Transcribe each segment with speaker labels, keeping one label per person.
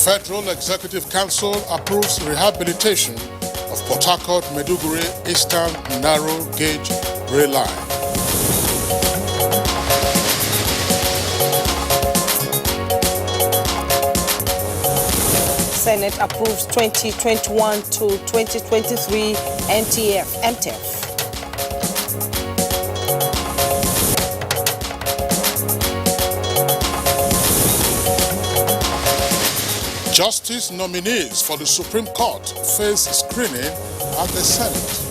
Speaker 1: Federal Executive Council approves rehabilitation of Port Harcourt-Maiduguri Eastern Narrow Gauge Rail Line.
Speaker 2: Senate approves 2021 to 2023 NTA MTF.
Speaker 1: Justice nominees for the Supreme Court face screening at the Senate.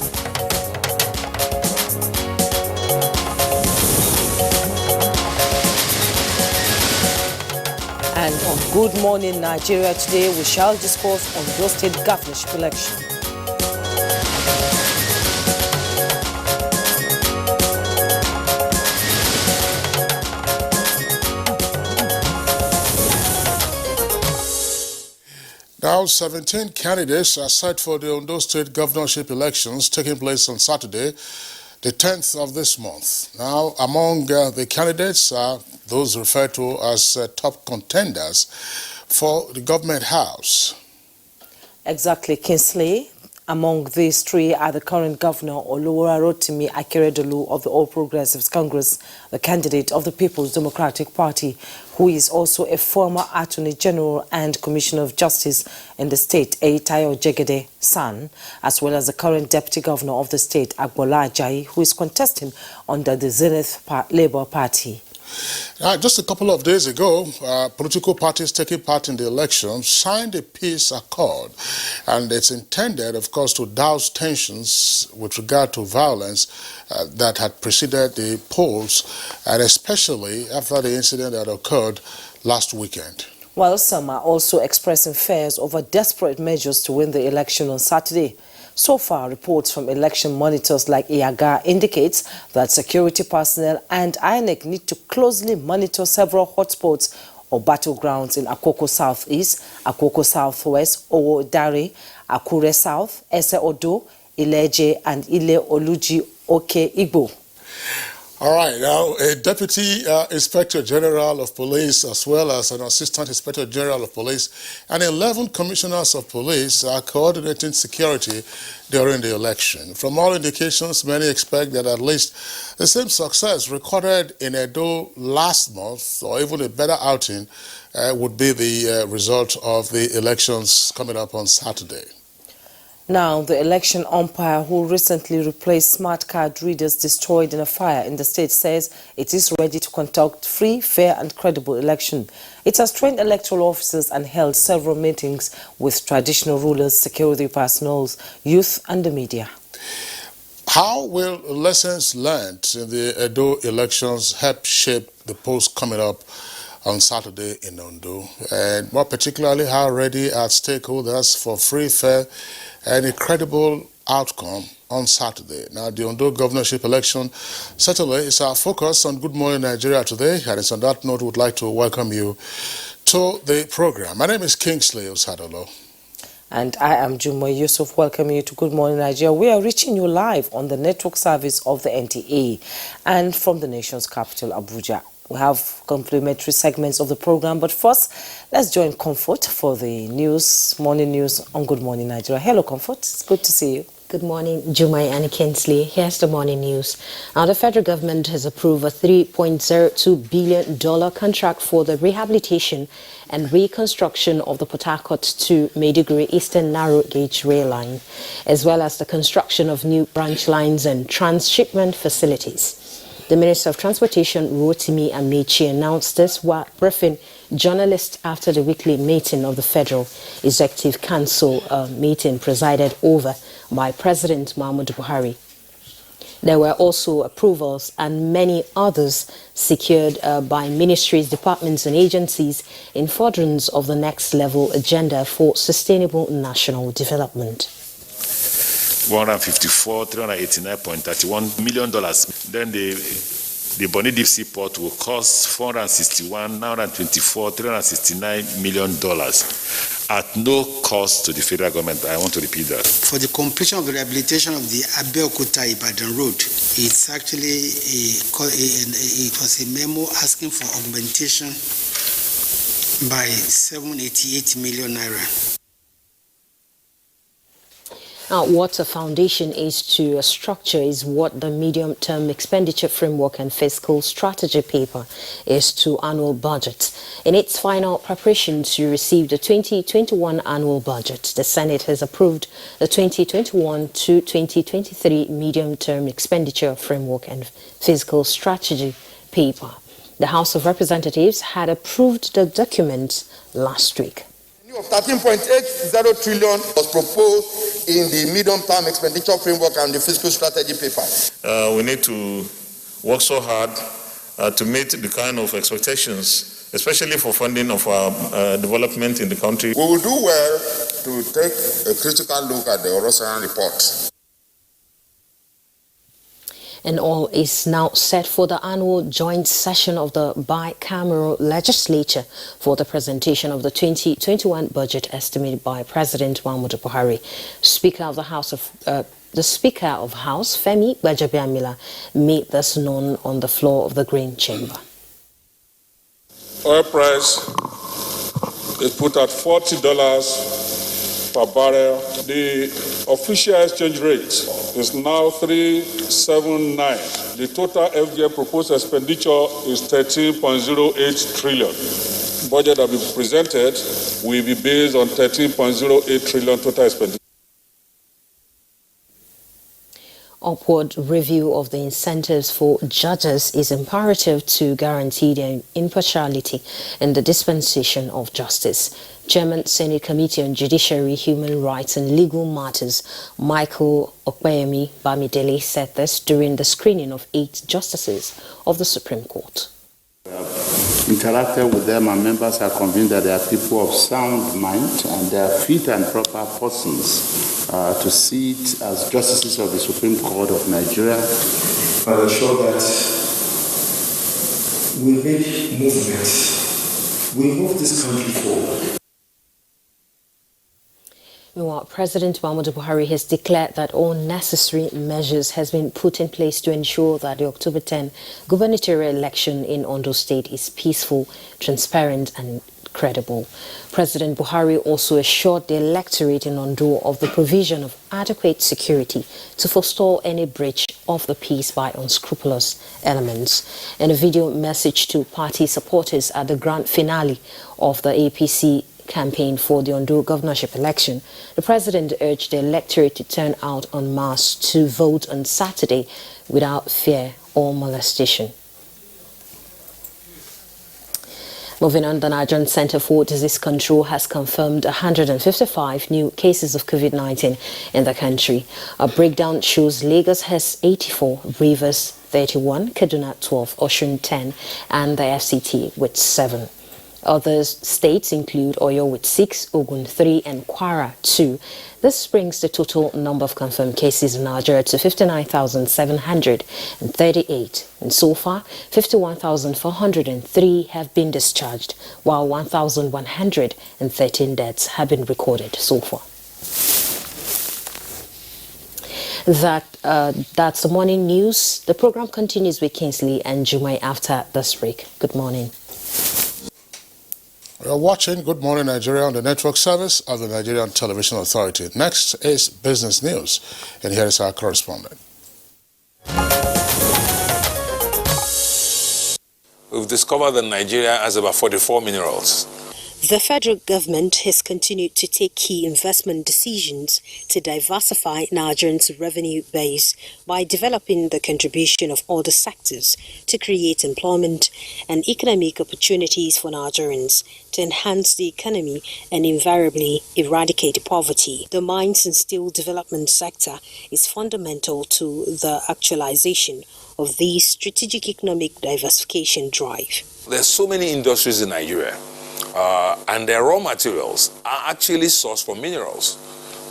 Speaker 2: And on Good Morning Nigeria today, we shall discuss on Ondo State governorship election.
Speaker 1: Now, 17 candidates are set for the Ondo State governorship elections taking place on Saturday, the 10th of this month. Now, among the candidates are those referred to as top contenders for the government house.
Speaker 2: Exactly, Kingsley. Among these three are the current governor, Oluwarotimi Akeredolu of the All Progressives Congress, the candidate of the People's Democratic Party, who is also a former Attorney General and Commissioner of Justice in the state, Eitayo Jegede San, as well as the current Deputy Governor of the state, Agbola Ajayi, who is contesting under the Zenith Labour Party.
Speaker 1: Just a couple of days ago, political parties taking part in the election signed a peace accord, and it's intended, of course, to douse tensions with regard to violence that had preceded the polls, and especially after the incident that occurred last weekend.
Speaker 2: While some are also expressing fears over desperate measures to win the election on Saturday. So far, reports from election monitors like Iyaga indicates that security personnel and Inec need to closely monitor several hotspots or battlegrounds in Akoko Southeast, Akoko Southwest, Owo-Dare, Akure South, Ese Odo, Ileje, and Ile Oluji Oke Igbo.
Speaker 1: All right, now a Deputy Inspector General of Police as well as an Assistant Inspector General of Police and 11 Commissioners of Police are coordinating security during the election. From all indications, many expect that at least the same success recorded in Edo last month, or even a better outing, would be the result of the elections coming up on Saturday.
Speaker 2: Now, the election umpire who recently replaced smart card readers destroyed in a fire in the state says it is ready to conduct free, fair and credible election. It has trained electoral officers and held several meetings with traditional rulers, security personnel, youth and the media. How will lessons learned in the Edo elections help shape the polls coming up on Saturday in Ondo? And more particularly, how ready are stakeholders for free, fair and a credible outcome on Saturday? Now, the Ondo governorship election certainly is our focus on Good Morning Nigeria today, and it's on that note we would like to welcome you to the program. My name is Kingsley Osadolo. And I am Jumoy Yusuf, welcoming you to Good Morning Nigeria. We are reaching you live on the network service of the NTA and from the nation's capital, Abuja. We have complimentary segments of the program, but first, let's join Comfort for the news, morning news on Good Morning Nigeria. Hello, Comfort. It's good to see you.
Speaker 3: Good morning, Jumai and Kinsley. Here's the morning news. Now, the federal government has approved a $3.02 billion contract for the rehabilitation and reconstruction of the Port Harcourt to Maiduguri Eastern Narrow Gauge Rail Line, as well as the construction of new branch lines and transshipment facilities. The Minister of Transportation, Rotimi Amechi, announced this while briefing journalists after the weekly meeting of the Federal Executive Council meeting presided over by President Muhammadu Buhari. There were also approvals and many others secured by ministries, departments and agencies in furtherance of the next level agenda for sustainable national development.
Speaker 4: $154,389.31 million. Then the Bonny Deep Sea Port will cost $461,924,369 million at no cost to the federal government. I want to repeat that.
Speaker 5: For the completion of the rehabilitation of the Abeokuta-Ibadan Road, it's actually it was a memo asking for augmentation by 788 million naira.
Speaker 3: What a foundation is to a structure is what the medium-term expenditure framework and fiscal strategy paper is to annual budget. In its final preparation to receive the 2021 annual budget, the Senate has approved the 2021 to 2023 medium-term expenditure framework and fiscal strategy paper. The House of Representatives had approved the document last week.
Speaker 6: Of 13.80 trillion was proposed in the medium-term expenditure framework and the fiscal strategy paper.
Speaker 4: We need to work so hard to meet the kind of expectations, especially for funding of our development in the country.
Speaker 6: We will do well to take a critical look at the Orosan report.
Speaker 3: And all is now set for the annual joint session of the bicameral legislature for the presentation of the 2021 budget estimated by President Muhammadu Buhari. The Speaker of House, Femi Gbajabiamila, made this known on the floor of the Green Chamber.
Speaker 7: Oil price is put at $40 per barrel. The official exchange rate is now 379. The total FGM proposed expenditure is 13.08 trillion. Budget that will be presented will be based on 13.08 trillion total expenditure.
Speaker 3: Upward review of the incentives for judges is imperative to guarantee their impartiality in the dispensation of justice. Chairman Senate Committee on Judiciary, Human Rights and Legal Matters, Michael Okpeyemi Bamidele, said this during the screening of 8 justices of the Supreme Court.
Speaker 8: We have interacted with them, and members are convinced that they are people of sound mind and they are fit and proper persons to sit as justices of the Supreme Court of Nigeria.
Speaker 9: I'm sure that we make movement. We move this country forward.
Speaker 3: Meanwhile, President Muhammadu Buhari has declared that all necessary measures has been put in place to ensure that the October 10 gubernatorial election in Ondo State is peaceful, transparent and credible. President Buhari also assured the electorate in Ondo of the provision of adequate security to forestall any breach of the peace by unscrupulous elements. In a video message to party supporters at the grand finale of the Apc Campaign for the Ondo governorship election, the president urged the electorate to turn out en masse to vote on Saturday without fear or molestation. Moving on, the Nigerian Center for Disease Control has confirmed 155 new cases of COVID-19 in the country. A breakdown shows Lagos has 84, Rivers 31, Kaduna 12, Osun 10, and the FCT with 7. Other states include Oyo with 6, Ogun 3, and Kwara 2. This brings the total number of confirmed cases in Nigeria to 59,738. And so far, 51,403 have been discharged, while 1,113 deaths have been recorded so far. That's the morning news. The program continues with Kingsley and Jumai after this break. Good morning.
Speaker 1: We are watching Good Morning Nigeria on the network service of the Nigerian Television Authority. Next is business news, and here is our correspondent.
Speaker 10: We've discovered that Nigeria has about 44 minerals.
Speaker 11: The federal government has continued to take key investment decisions to diversify Nigerians' revenue base by developing the contribution of other sectors to create employment and economic opportunities for Nigerians, to enhance the economy and invariably eradicate poverty. The mines and steel development sector is fundamental to the actualization of the strategic economic diversification drive.
Speaker 10: There's so many industries in Nigeria. And their raw materials are actually sourced from minerals.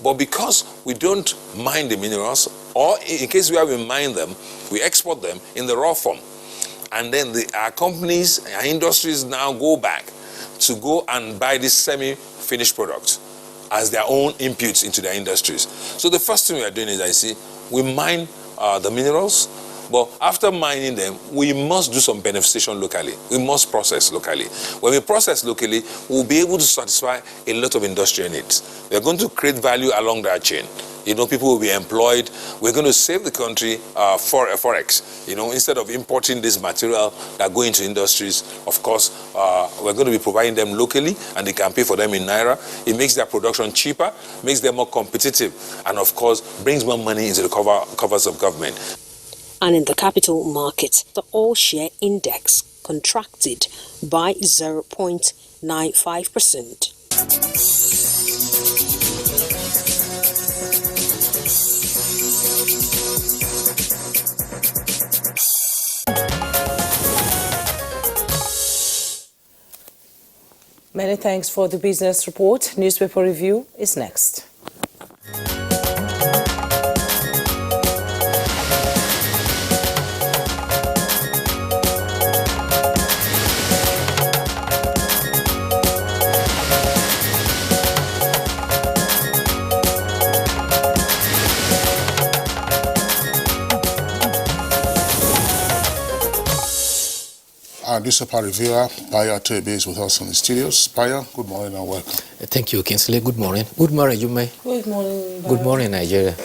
Speaker 10: But because we don't mine the minerals, or in case we haven't mined them, we export them in the raw form. And then our companies, our industries now go back to go and buy this semi-finished product as their own inputs into their industries. So the first thing we are doing is, we mine the minerals, But after mining them, we must do some beneficiation locally. We must process locally. When we process locally, we'll be able to satisfy a lot of industrial needs. We're going to create value along that chain. People will be employed. We're going to save the country for forex. Instead of importing this material that go into industries, of course, we're going to be providing them locally, and they can pay for them in naira. It makes their production cheaper, makes them more competitive, and of course, brings more money into the coffers of government.
Speaker 11: And in the capital market, the all-share index contracted by 0.95%.
Speaker 2: Many thanks for the business report. Newspaper review is next.
Speaker 1: Our newspaper reviewer, Bayo Atebe, is with us in the studios. Bayo, good morning and welcome.
Speaker 12: Thank you, Kinsley. Good morning. Good morning, Jummai.
Speaker 2: Good morning, Bayo.
Speaker 12: Good morning, Nigeria.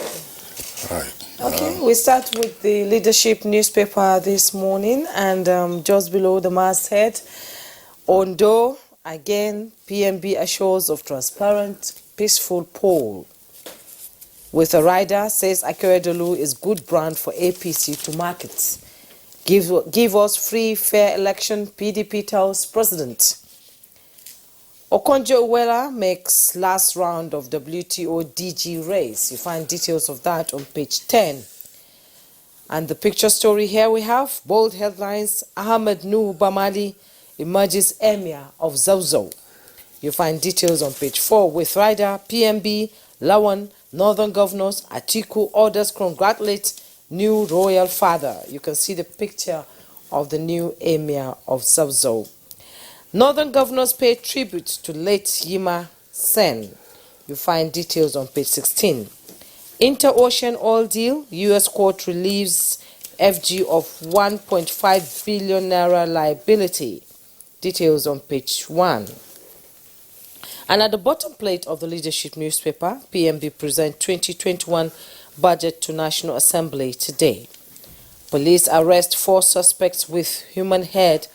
Speaker 1: All right.
Speaker 2: Okay, we start with the leadership newspaper this morning, and just below the masthead, Ondo, again, PMB assures of transparent, peaceful poll. With a rider, says Akeredolu is good brand for APC to market. Give us free, fair election, PDP tells president. Okonjo-Iweala makes last round of WTO DG race. You find details of that on page 10. And the picture story here we have, bold headlines, Ahmed Nuhu Bamali emerges emir of Zauzau. You find details on page 4 with rider, PMB, Lawan, Northern Governors, Atiku orders congratulate new royal father. You can see the picture of the new emir of Zauzau. Northern governors pay tribute to late Yima Sen. You find details on page 16. Inter-Ocean oil deal, U.S. court relieves FG of 1.5 billion naira liability. Details on page 1. And at the bottom plate of the leadership newspaper, PMB present 2021 budget to National Assembly today. Police arrest 4 suspects with human head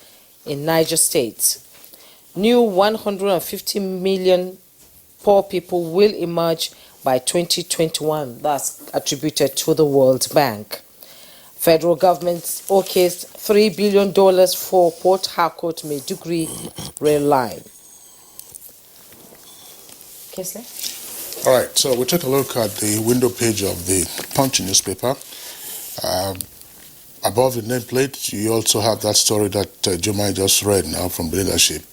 Speaker 2: in Niger State. New 150 million poor people will emerge by 2021. That's attributed to the World Bank. Federal government okays $3 billion for Port Harcourt Maiduguri rail line. Kesley?
Speaker 1: All right, so we take a look at the window page of the Punch newspaper. Above the nameplate, you also have that story that Jumai just read now from the leadership.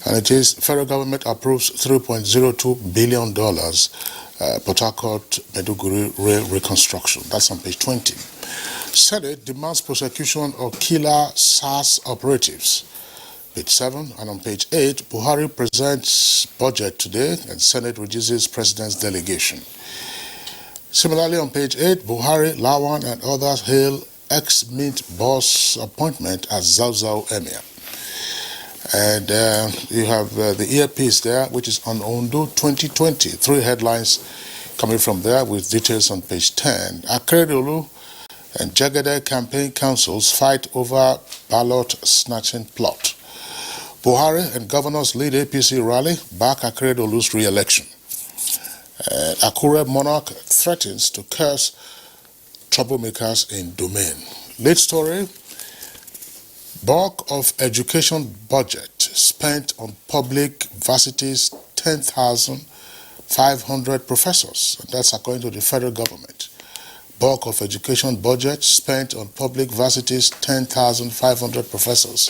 Speaker 1: And it is, federal government approves $3.02 billion Port Harcourt Maiduguri rail reconstruction. That's on page 20. Senate demands prosecution of killer SARS operatives. Page 7, and on page 8, Buhari presents budget today and Senate reduces president's delegation. Similarly, on page 8, Buhari, Lawan and others hail ex-Mint boss appointment as Zauzau Emir. And you have the earpiece there, which is on Ondo 2020. 3 headlines coming from there with details on page 10. Akeredolu and Cadre Campaign councils fight over ballot snatching plot. Buhari and governors lead APC rally, back Akeredolu's re-election. Akure monarch threatens to curse troublemakers in domain. Late story, bulk of education budget spent on public varsities, 10,500 professors. And that's according to the federal government. Bulk of education budget spent on public varsities, 10,500 professors,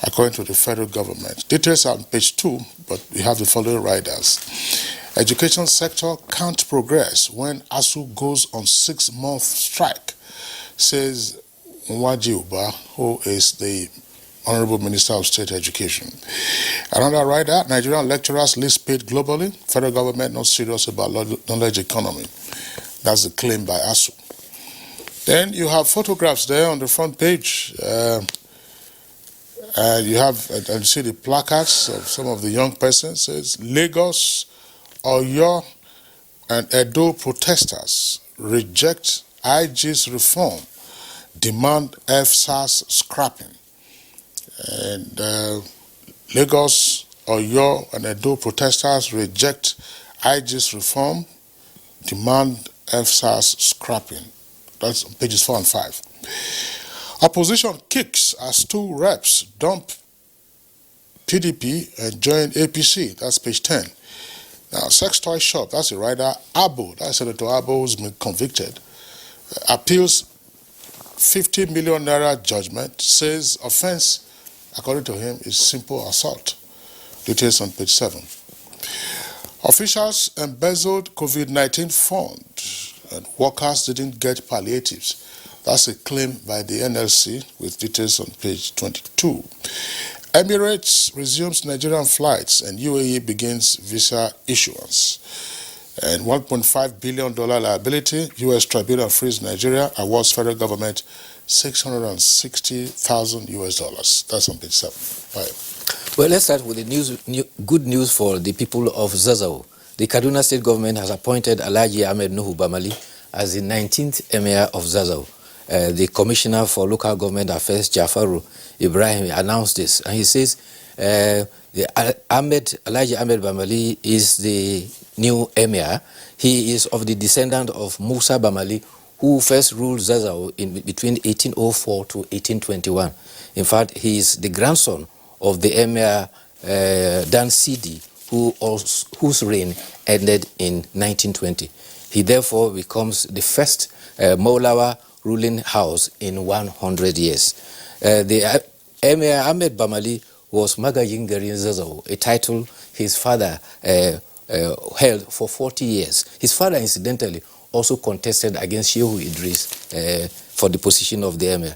Speaker 1: according to the federal government. Details are on page 2, but we have the following riders. Education sector can't progress when ASU goes on 6-month strike, says Nwaji Uba, who is the Honorable Minister of State Education. Another rider, Nigerian lecturers least paid globally. Federal government not serious about knowledge economy. That's the claim by ASU. Then you have photographs there on the front page. You have, and you see the placards of some of the young persons. It says, Lagos, Oyo, and Edo protesters reject IG's reform, demand FSA's scrapping. And Lagos, Oyo, and Edo protesters reject IG's reform, demand FSA's scrapping. That's on pages 4 and 5. Opposition kicks as 2 reps dump PDP and join APC. That's page 10. Now, sex toy shop, that's the writer Abo, that's Senator Abo, who's been convicted, appeals 50 million naira judgment, says offense, according to him, is simple assault. Details on page 7. Officials embezzled COVID-19 fund and workers didn't get palliatives. That's a claim by the NLC with details on page 22. Emirates resumes Nigerian flights and UAE begins visa issuance. And $1.5 billion liability, U.S. tribunal frees Nigeria, awards federal government $660,000. That's on page 7. Right.
Speaker 12: Well, let's start with the good news for the people of Zazzau. The Kaduna State government has appointed Alhaji Ahmed Nuhu Bamali as the 19th Emir of Zazzau. The Commissioner for Local Government Affairs, Jafaru Ibrahim, announced this. And he says Alhaji Ahmed Bamali is the new Emir. He is of the descendant of Musa Bamali, who first ruled Zazzau between 1804 to 1821. In fact, he is the grandson of the Emir Dan Sidi, whose reign ended in 1920. He therefore becomes the first Maulawa ruling house in 100 years. The Emir Ahmed Bamali was Magajin Garin Zazzau, a title his father held for 40 years. His father, incidentally, also contested against Shehu Idris for the position of the Emir.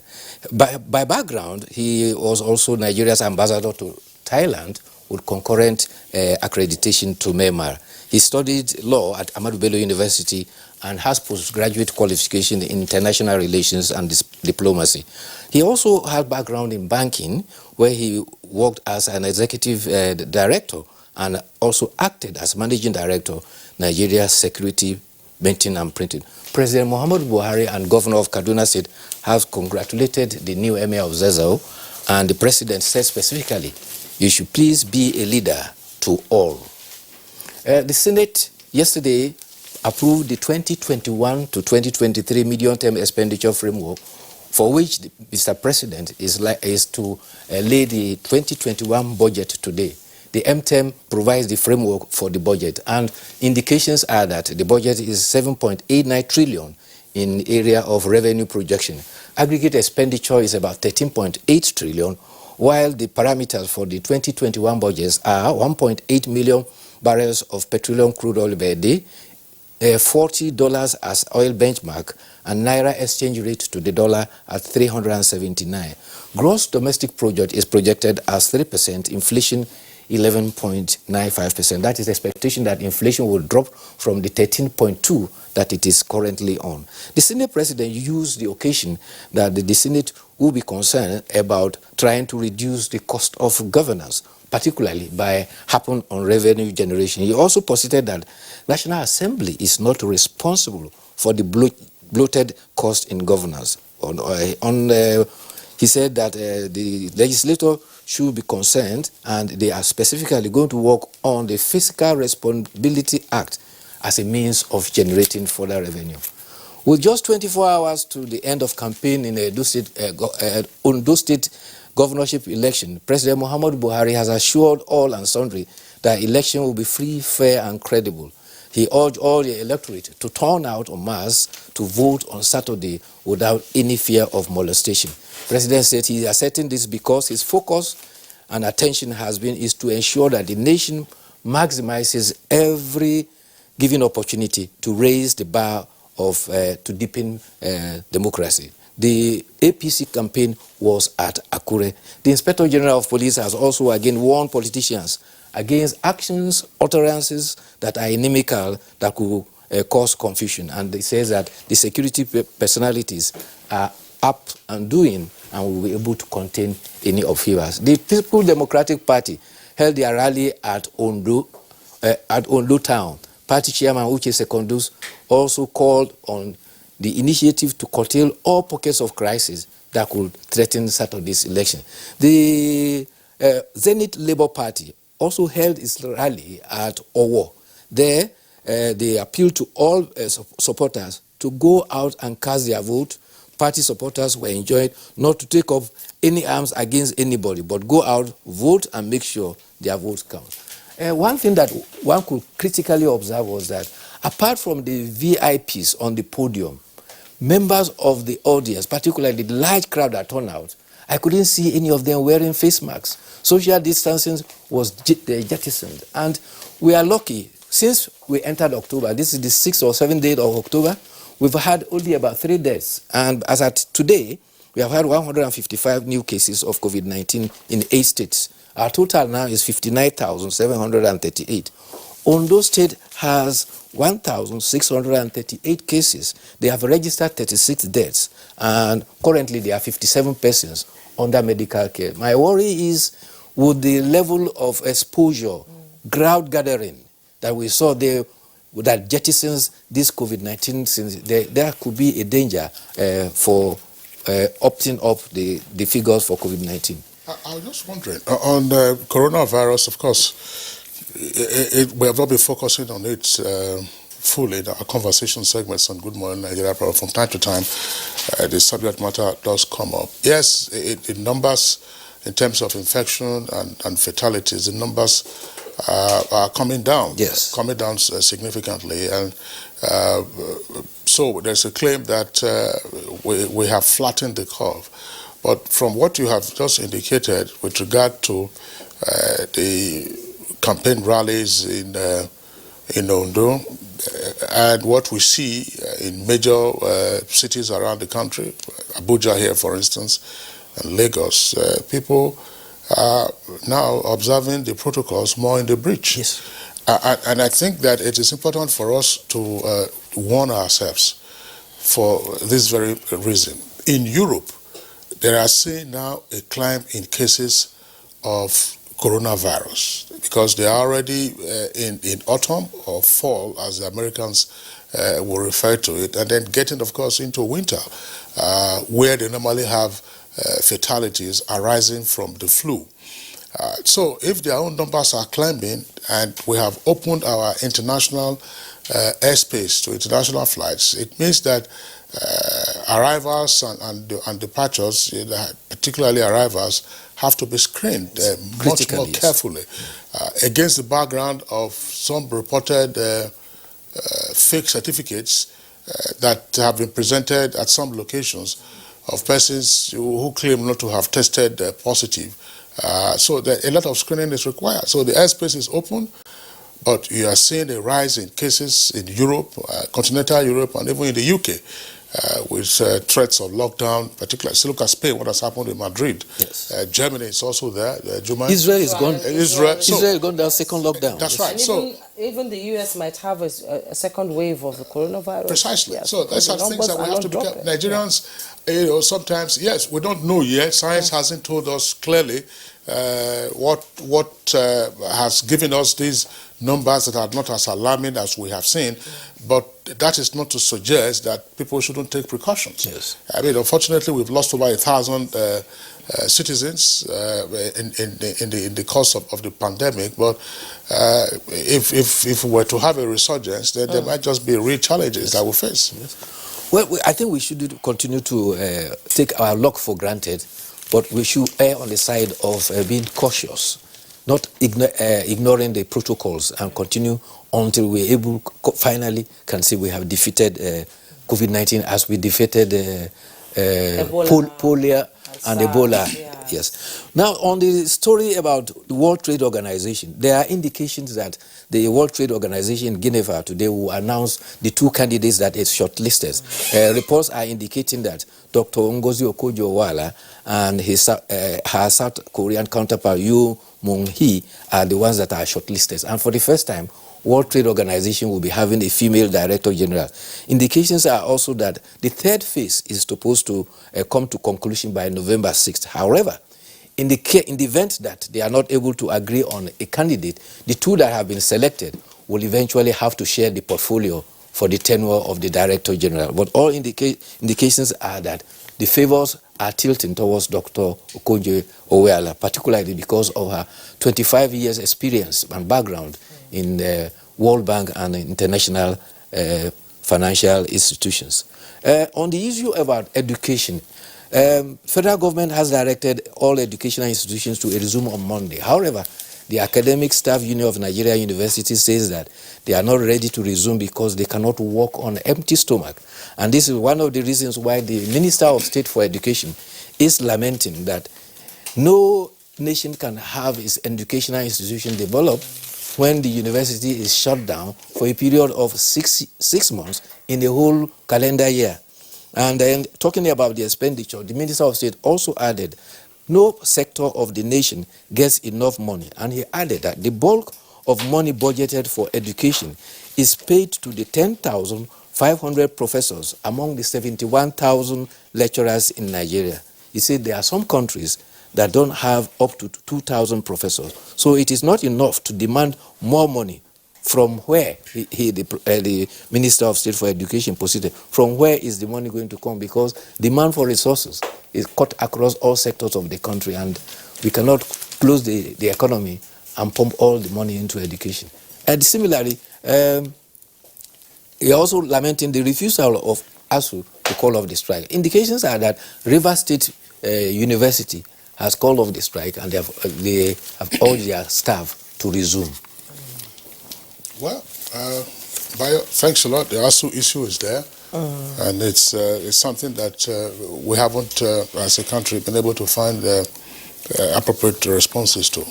Speaker 12: By background, he was also Nigeria's ambassador to Thailand with concurrent accreditation to Myanmar. He studied law at Ahmadu Bello University and has postgraduate qualification in international relations and diplomacy. He also had background in banking, where he worked as an executive director and also acted as managing director, Nigeria Security, Minting and Printing. President Muhammadu Buhari and Governor of Kaduna State have congratulated the new Emir of Zazzau, and the President said specifically, you should please be a leader to all. The Senate yesterday approved the 2021 to 2023 medium-term expenditure framework, for which Mr. President is to lay the 2021 budget today. The MTEM provides the framework for the budget, and indications are that the budget is 7.89 trillion in the area of revenue projection. Aggregate expenditure is about 13.8 trillion, while the parameters for the 2021 budgets are 1.8 million barrels of petroleum crude oil per day, $40 as oil benchmark, and Naira exchange rate to the dollar at 379. Gross domestic product is projected as 3%, inflation 11.95%. That is the expectation that inflation will drop from the 13.2 that it is currently on. The Senate President used the occasion that the Senate will be concerned about trying to reduce the cost of governance, particularly by happen on revenue generation. He also posited that National Assembly is not responsible for the bloated cost in governance. He said that the legislator should be concerned, and they are specifically going to work on the Fiscal Responsibility Act as a means of generating further revenue. With just 24 hours to the end of campaign in the Ondo State governorship election, President Muhammadu Buhari has assured all and sundry that election will be free, fair, and credible. He urged all the electorate to turn out en masse to vote on Saturday without any fear of molestation. The President said he is asserting this because his focus and attention is to ensure that the nation maximizes every given opportunity to raise the bar of to deepen democracy. The APC campaign was at Akure. The Inspector General of Police has also again warned politicians against actions, utterances that are inimical, that could cause confusion. And it says that the security personalities are up and doing and will be able to contain any offenders. The People Democratic Party held their rally at Ondo town. Party chairman Uche Secondus also called on the initiative to curtail all pockets of crisis that could threaten Saturday's election. The Zenith Labour Party also held its rally at Owo. There, they appealed to all supporters to go out and cast their vote. Party supporters were enjoined not to take up any arms against anybody, but go out, vote, and make sure their votes count. One thing that one could critically observe was that apart from the VIPs on the podium, members of the audience, particularly the large crowd that turned out, I couldn't see any of them wearing face masks. Social distancing was jettisoned. And we are lucky, since we entered October, this is the 6th or 7th day of October, we've had only about 3 deaths. And as at today, we have had 155 new cases of COVID-19 in 8 states. Our total now is 59,738. Ondo State has 1,638 cases. They have registered 36 deaths, and currently there are 57 persons under medical care. My worry is with the level of exposure, crowd gathering that we saw there, that jettisons this COVID-19, since there could be a danger for opting up the figures for COVID-19.
Speaker 1: I was just wondering, on the coronavirus, of course, we have not been focusing on it fully in our conversation segments on Good Morning Nigeria, but from time to time, the subject matter does come up. Yes, in numbers, in terms of infection and fatalities, the numbers are coming down.
Speaker 12: Yes.
Speaker 1: Coming down significantly. And so there's a claim that we have flattened the curve. But from what you have just indicated with regard to the campaign rallies in Ondo and what we see in major cities around the country, Abuja here, for instance, and Lagos, people are now observing the protocols more in the breach.
Speaker 12: Yes.
Speaker 1: And I think that it is important for us to warn ourselves for this very reason. In Europe, there are seeing now a climb in cases of coronavirus because they are already in autumn or fall, as the Americans will refer to it, and then getting, of course, into winter, where they normally have fatalities arising from the flu. So if their own numbers are climbing and we have opened our international airspace to international flights, it means that arrivals and departures, particularly arrivals, have to be screened much more carefully against the background of some reported fake certificates that have been presented at some locations of persons who claim not to have tested positive. So a lot of screening is required. So the airspace is open, but you are seeing a rise in cases in Europe, continental Europe, and even in the UK, with threats of lockdown, particularly. So look at Spain, what has happened in Madrid.
Speaker 12: Yes.
Speaker 1: Germany is also there.
Speaker 12: Israel is gone.
Speaker 1: Israel
Speaker 12: gone down second lockdown.
Speaker 1: That's right.
Speaker 2: And even the US might have a second wave of the coronavirus.
Speaker 1: Precisely.
Speaker 2: Yes,
Speaker 1: so those are things that we have to be careful. Nigerians, sometimes, yes, we don't know yet. Science hasn't told us clearly what has given us these numbers that are not as alarming as we have seen, but that is not to suggest that people shouldn't take precautions.
Speaker 12: Yes.
Speaker 1: I mean, unfortunately, we've lost over 1,000 citizens in the course of the pandemic, but if we were to have a resurgence, then there might just be real challenges that we face.
Speaker 12: Yes. Well, I think we should continue to take our luck for granted, but we should err on the side of being cautious, not ignoring the protocols, and continue until we're able, finally, can say we have defeated COVID-19 as we defeated polio and Ebola.
Speaker 2: Yeah.
Speaker 12: Yes. Now, on the story about the World Trade Organization, there are indications that the World Trade Organization in Geneva today will announce the 2 candidates that is shortlisted. Reports are indicating that Dr. Ngozi Okonjo-Iweala and her South Korean counterpart, Yoo Moon-hee, are the ones that are shortlisted. And for the first time, World Trade Organization will be having a female director general. Indications are also that the third phase is supposed to come to conclusion by November 6th. However, in the event that they are not able to agree on a candidate, the two that have been selected will eventually have to share the portfolio for the tenure of the Director General. But all indications are that the favors are tilting towards Dr. Okoje-Oweala, particularly because of her 25 years experience and background in the World Bank and international financial institutions. On the issue about education, federal government has directed all educational institutions to resume on Monday. However, the Academic Staff Union of Nigerian Universities says that they are not ready to resume because they cannot work on empty stomach. And this is one of the reasons why the Minister of State for Education is lamenting that no nation can have its educational institution developed when the university is shut down for a period of six months in the whole calendar year. And then talking about the expenditure, the Minister of State also added no sector of the nation gets enough money. And he added that the bulk of money budgeted for education is paid to the 10,500 professors among the 71,000 lecturers in Nigeria. He said there are some countries that don't have up to 2,000 professors. So it is not enough to demand more money. From where, the Minister of State for Education proceeded, from where is the money going to come? Because demand for resources is cut across all sectors of the country, and we cannot close the economy and pump all the money into education. And similarly, we are also lamenting the refusal of ASU to call off the strike. Indications are that Rivers State University has called off the strike, and they have urged their staff to resume.
Speaker 1: Well, thanks a lot. The ASU issue is there, and it's something that we haven't, as a country, been able to find appropriate responses to.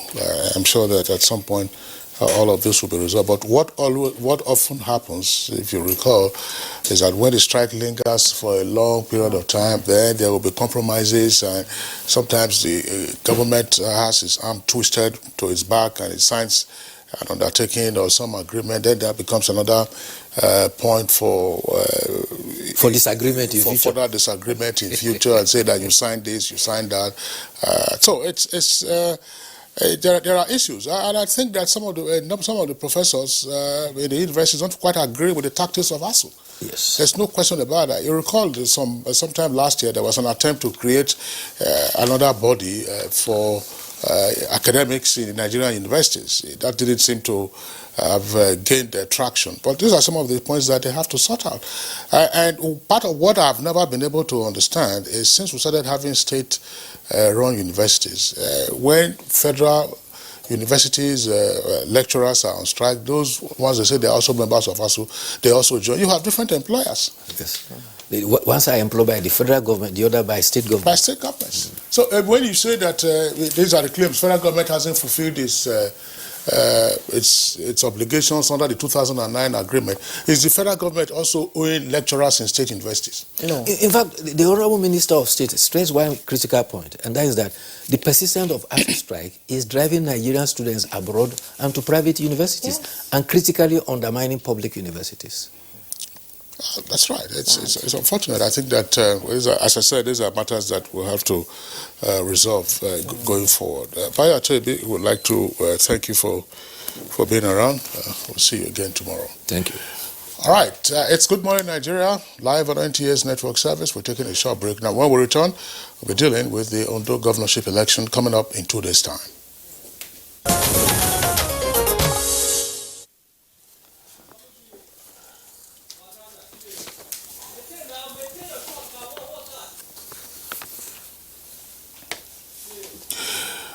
Speaker 1: I'm sure that at some point all of this will be resolved. But what often happens, if you recall, is that when the strike lingers for a long period of time, then there will be compromises, and sometimes the government has its arm twisted to its back and it signs an undertaking or some agreement. Then that becomes another point for
Speaker 12: disagreement in future.
Speaker 1: Further disagreement in future, and say that you signed this, you signed that. So there are issues, and I think that some of the professors in the universities don't quite agree with the tactics of ASU.
Speaker 12: Yes,
Speaker 1: there's no question about that. You recall sometime last year there was an attempt to create another body for academics in Nigerian universities. That didn't seem to have gained traction. But these are some of the points that they have to sort out. And part of what I've never been able to understand is, since we started having state-run universities, when federal universities lecturers are on strike, those ones they say they're also members of ASU, they also join. You have different employers.
Speaker 12: Yes. Once are employed by the federal government, the other by state government.
Speaker 1: By state governments. So when you say that these are the claims, federal government hasn't fulfilled its obligations under the 2009 agreement, is the federal government also owing lecturers in state universities?
Speaker 12: No. In fact, the Honorable Minister of State stressed one critical point, and that is that the persistence of ASU strike is driving Nigerian students abroad and to private universities, and critically undermining public universities.
Speaker 1: That's right. It's unfortunate. I think that, as I said, these are matters that we'll have to resolve going forward. Vaya Chebi, would like to thank you for being around. We'll see you again tomorrow.
Speaker 12: Thank you.
Speaker 1: All right. It's Good Morning Nigeria, live on NTA's network service. We're taking a short break. Now, when we return, we'll be dealing with the Ondo governorship election coming up in 2 days' time.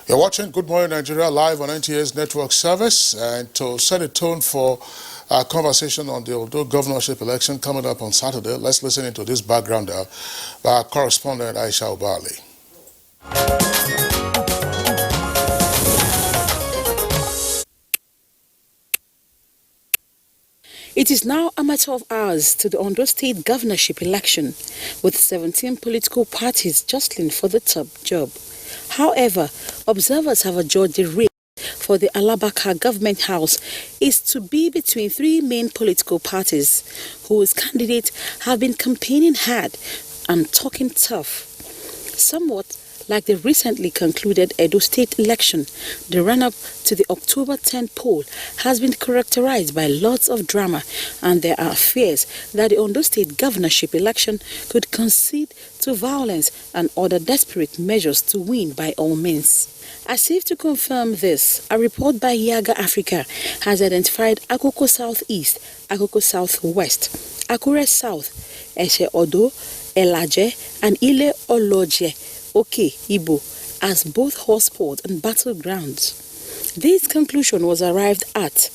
Speaker 1: You're watching Good Morning Nigeria live on NTA's network service, and to set a tone for our conversation on the Ondo governorship election coming up on Saturday, let's listen into this background by our correspondent Aisha Obali.
Speaker 13: It is now a matter of hours to the Ondo State governorship election, with 17 political parties jostling for the top job. However, observers have adjudged the race for the Alabaka Government House is to be between three main political parties whose candidates have been campaigning hard and talking tough. Somewhat like the recently concluded Edo State election, the run-up to the October 10 poll has been characterized by lots of drama, and there are fears that the Ondo State governorship election could concede to violence and other desperate measures to win by all means. As if to confirm this, a report by Yaga Africa has identified Akoko Southeast, Akoko Southwest, Akure South, Eshe Odo, Elaje, and Ile Oloje, Oke Ibo, as both hotspot and battlegrounds. This conclusion was arrived at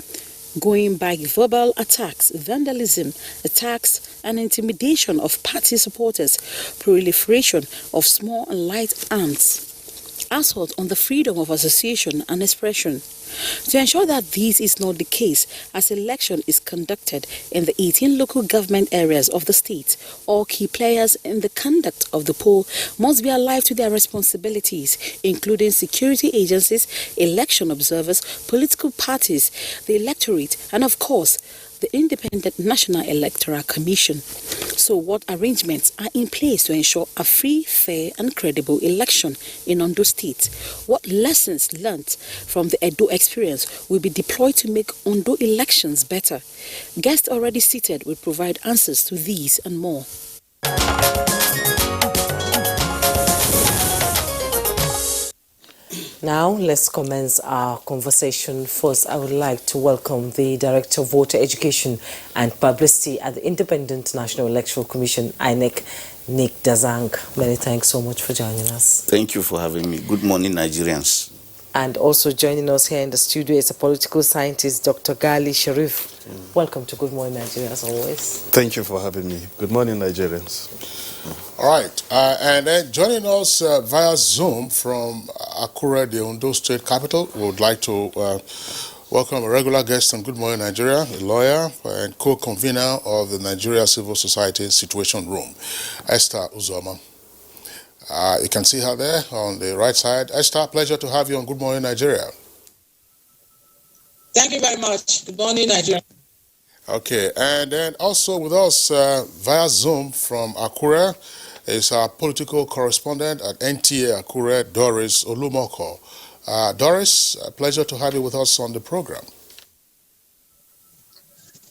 Speaker 13: going by verbal attacks, vandalism, attacks, and intimidation of party supporters, proliferation of small and light arms, assault on the freedom of association and expression. To ensure that this is not the case, as election is conducted in the 18 local government areas of the state, all key players in the conduct of the poll must be alive to their responsibilities, including security agencies, election observers, political parties, the electorate, and of course, the Independent National Electoral Commission. So what arrangements are in place to ensure a free, fair and credible election in Ondo State? What lessons learnt from the Edo experience will be deployed to make Ondo elections better? Guests already seated will provide answers to these and more.
Speaker 2: Now, let's commence our conversation. First, I would like to welcome the Director of Voter Education and Publicity at the Independent National Electoral Commission, Inec, Nick Dazang. Many thanks so much for joining us.
Speaker 14: Thank you for having me. Good morning, Nigerians.
Speaker 2: And also joining us here in the studio is a political scientist, Dr. Gali Sharif. Welcome to Good Morning Nigeria, as always.
Speaker 15: Thank you for having me. Good morning, Nigerians.
Speaker 1: All right, and then joining us via Zoom from Akure, the Ondo State capital, we would like to welcome a regular guest on Good Morning Nigeria, a lawyer and co-convener of the Nigeria Civil Society Situation Room, Esther Uzoma. You can see her there on the right side. Esther, pleasure to have you on Good Morning Nigeria.
Speaker 16: Thank you very much. Good morning, Nigeria.
Speaker 1: Okay, and then also with us via Zoom from Akure is our political correspondent at NTA Akure, Doris Olumoko. Doris, a pleasure to have you with us on the program.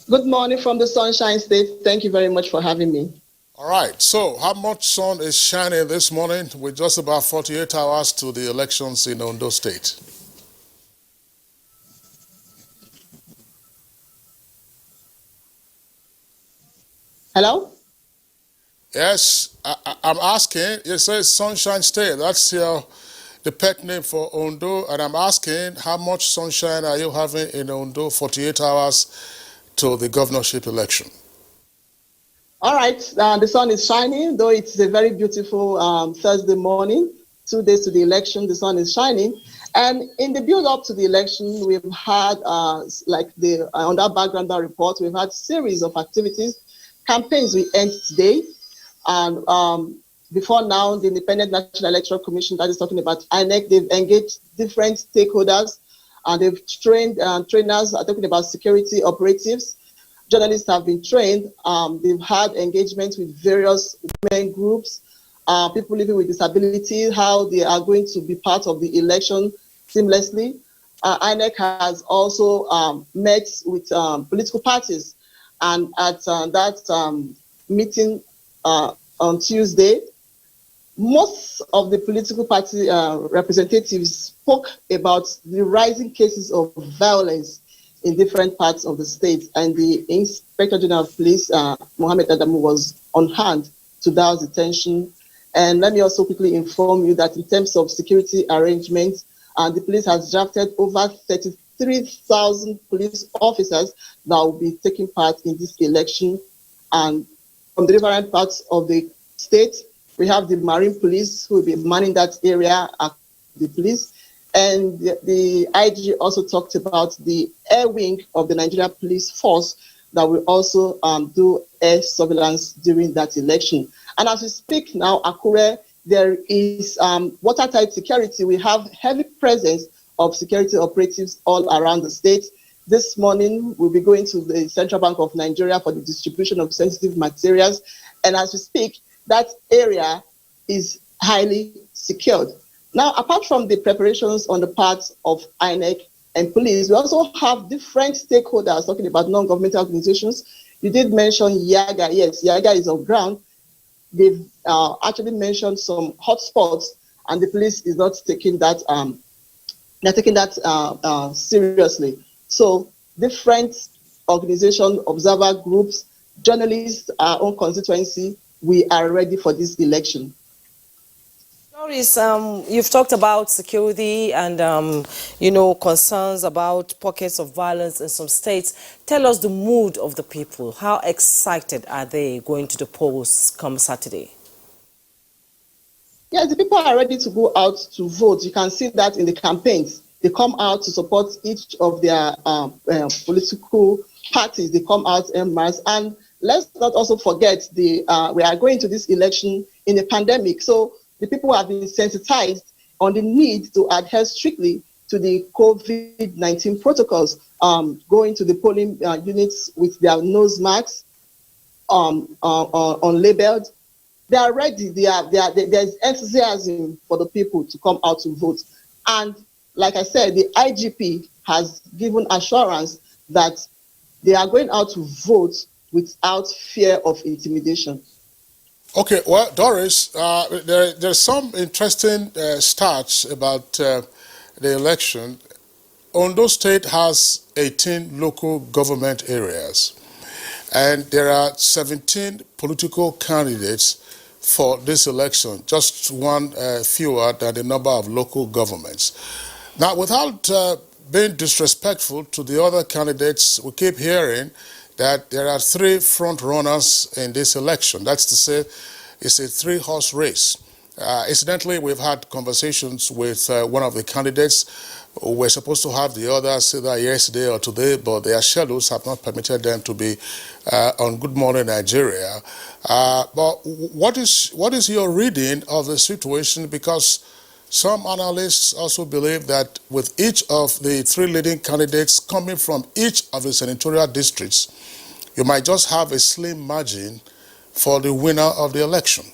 Speaker 17: Good morning from the Sunshine State. Thank you very much for having me.
Speaker 1: All right, so how much sun is shining this morning with just about 48 hours to the elections in Ondo State?
Speaker 17: Hello?
Speaker 1: Yes, I'm asking, you say Sunshine State, that's the pet name for Ondo, and I'm asking how much sunshine are you having in Ondo 48 hours to the governorship election?
Speaker 17: All right, the sun is shining, though it's a very beautiful Thursday morning, 2 days to the election, the sun is shining. And in the build up to the election, we've had, on that background report, we've had a series of activities. Campaigns will end today, and before now, the Independent National Electoral Commission, that is talking about INEC, they've engaged different stakeholders, and they've trained trainers, are talking about security operatives. Journalists have been trained. They've had engagement with various women groups, people living with disability, how they are going to be part of the election seamlessly. INEC has also met with political parties. And at that meeting on Tuesday, most of the political party representatives spoke about the rising cases of violence in different parts of the state. And the Inspector General of Police, Mohammed Adamu, was on hand to douse the tension. And let me also quickly inform you that in terms of security arrangements, the police has drafted over 33,000 police officers that will be taking part in this election. And from the different parts of the state, we have the Marine Police who will be manning that area at the police. And the IG also talked about the air wing of the Nigeria Police Force that will also do air surveillance during that election. And as we speak now, Akure, there is watertight security. We have heavy presence of security operatives all around the state. This morning, we'll be going to the Central Bank of Nigeria for the distribution of sensitive materials. And as we speak, that area is highly secured. Now, apart from the preparations on the part of Inec and police, we also have different stakeholders talking about non-governmental organizations. You did mention Yaga. Yes, Yaga is on ground. They've actually mentioned some hotspots, and the police is not taking that. They're taking that seriously. So, different organizations, observer groups, journalists, our own constituency, we are ready for this election.
Speaker 2: Doris, you've talked about security and, concerns about pockets of violence in some states. Tell us the mood of the people. How excited are they going to the polls come Saturday?
Speaker 17: Yes, the people are ready to go out to vote. You can see that in the campaigns. They come out to support each of their political parties. They come out en masse. And let's not also forget, we are going to this election in a pandemic. So the people have been sensitized on the need to adhere strictly to the COVID-19 protocols, going to the polling units with their nose masks unlabeled. They are ready. There's enthusiasm for the people to come out to vote. And like I said, the IGP has given assurance that they are going out to vote without fear of intimidation.
Speaker 1: Okay, well, Doris, there's some interesting stats about the election. Ondo State has 18 local government areas, and there are 17 political candidates for this election, just one fewer than the number of local governments. Now, without being disrespectful to the other candidates, we keep hearing that there are 3 front runners in this election. That's to say, it's a 3-horse race. Incidentally, we've had conversations with one of the candidates. We're supposed to have the others either yesterday or today, but their schedules have not permitted them to be on Good Morning Nigeria. But what is your reading of the situation? Because some analysts also believe that with each of the 3 leading candidates coming from each of the senatorial districts, you might just have a slim margin for the winner of the election.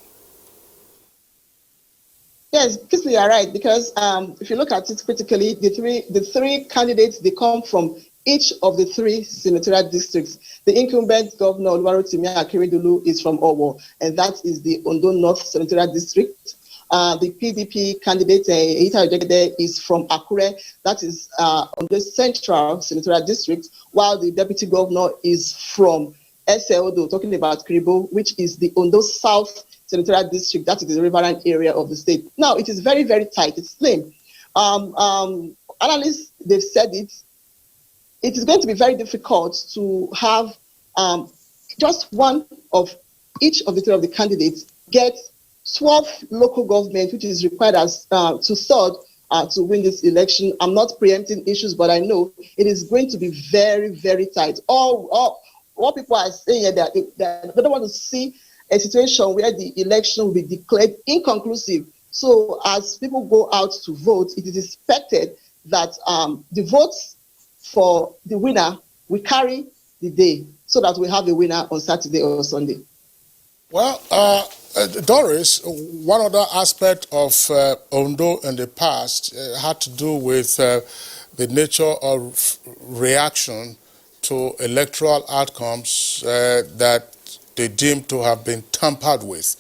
Speaker 17: Yes, Kisley, you are right, because if you look at it critically, the three candidates, they come from each of the 3 senatorial districts. The incumbent governor, Oluwarotimi Akeredolu, is from Owo, and that is the Ondo North Senatorial District. The PDP candidate, Eita Ojegede, is from Akure, that is Ondo Central Senatorial District, while the deputy governor is from Eseodo, talking about Kribo, which is the Ondo South Senatorial District, that is the riverine area of the state. Now, it is very, very tight. It's slim. Analysts, they've said it. It is going to be very difficult to have just one of each of the 3 of the candidates get 12 local government, which is required as to third to win this election. I'm not preempting issues, but I know it is going to be very, very tight. What people are saying is that they don't want to see a situation where the election will be declared inconclusive. So as people go out to vote, it is expected that the votes for the winner will carry the day so that we have a winner on Saturday or Sunday.
Speaker 1: Well, Doris, one other aspect of Ondo in the past had to do with the nature of reaction to electoral outcomes that they deemed to have been tampered with.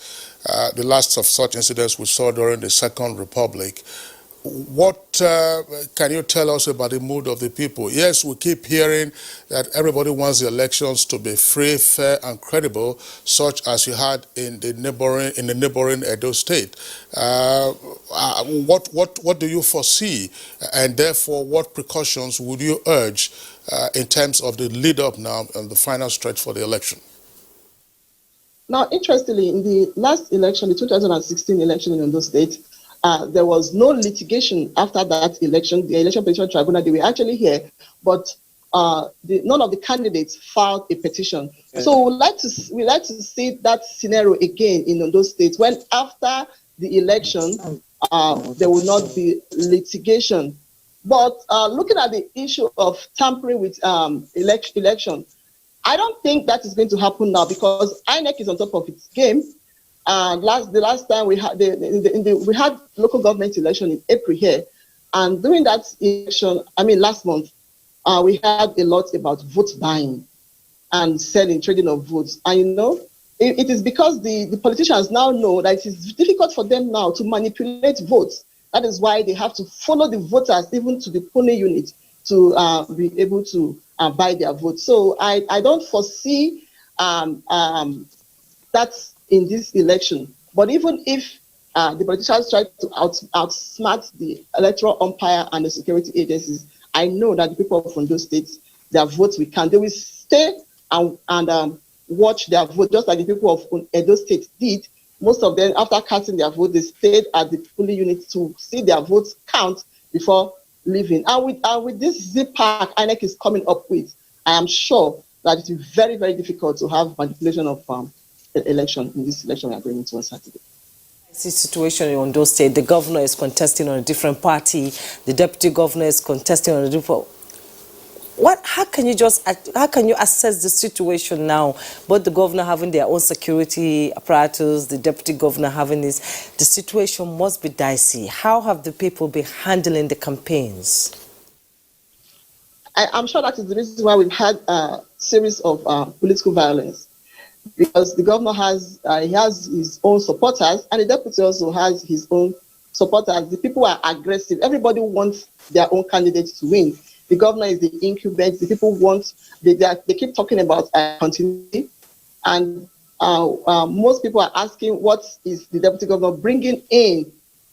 Speaker 1: The last of such incidents we saw during the Second Republic. What can you tell us about the mood of the people? Yes, we keep hearing that everybody wants the elections to be free, fair, and credible, such as you had in the neighboring Edo State. What do you foresee, and therefore, what precautions would you urge in terms of the lead-up now and the final stretch for the election?
Speaker 17: Now, interestingly, in the last election, the 2016 election in Ondo State, there was no litigation after that election. The Election Petition Tribunal, they were actually here, but none of the candidates filed a petition. So we'd like to see that scenario again in Ondo State, when after the election, there will not be litigation. But looking at the issue of tampering with election, I don't think that is going to happen now because Inec is on top of its game. And the last time we had we had local government election in April here, and during that election, last month, we had a lot about vote buying and selling, trading of votes. And it is because the politicians now know that it is difficult for them now to manipulate votes. That is why they have to follow the voters even to the polling unit to be able to buy their votes. So I don't foresee that in this election. But even if the politicians try to outsmart the electoral umpire and the security agencies, I know that the people from those states, their votes will count. They will stay and watch their vote, just like the people of Edo State did. Most of them, after casting their vote, they stayed at the polling unit to see their votes count before leaving. And with this zip pack Inec is coming up with, I am sure that it will be very, very difficult to have manipulation of election in this election we are going into on Saturday.
Speaker 2: The situation in Ondo State, the governor is contesting on a different party, the deputy governor is contesting on a different. How can you assess the situation now? Both the governor having their own security apparatus, the deputy governor having this. The situation must be dicey. How have the people been handling the campaigns?
Speaker 17: I'm sure that is the reason why we've had a series of political violence, because the governor has his own supporters, and the deputy also has his own supporters. The people are aggressive. Everybody wants their own candidates to win. The governor is the incumbent. The people they keep talking about continuity. And most people are asking, what is the deputy governor bringing in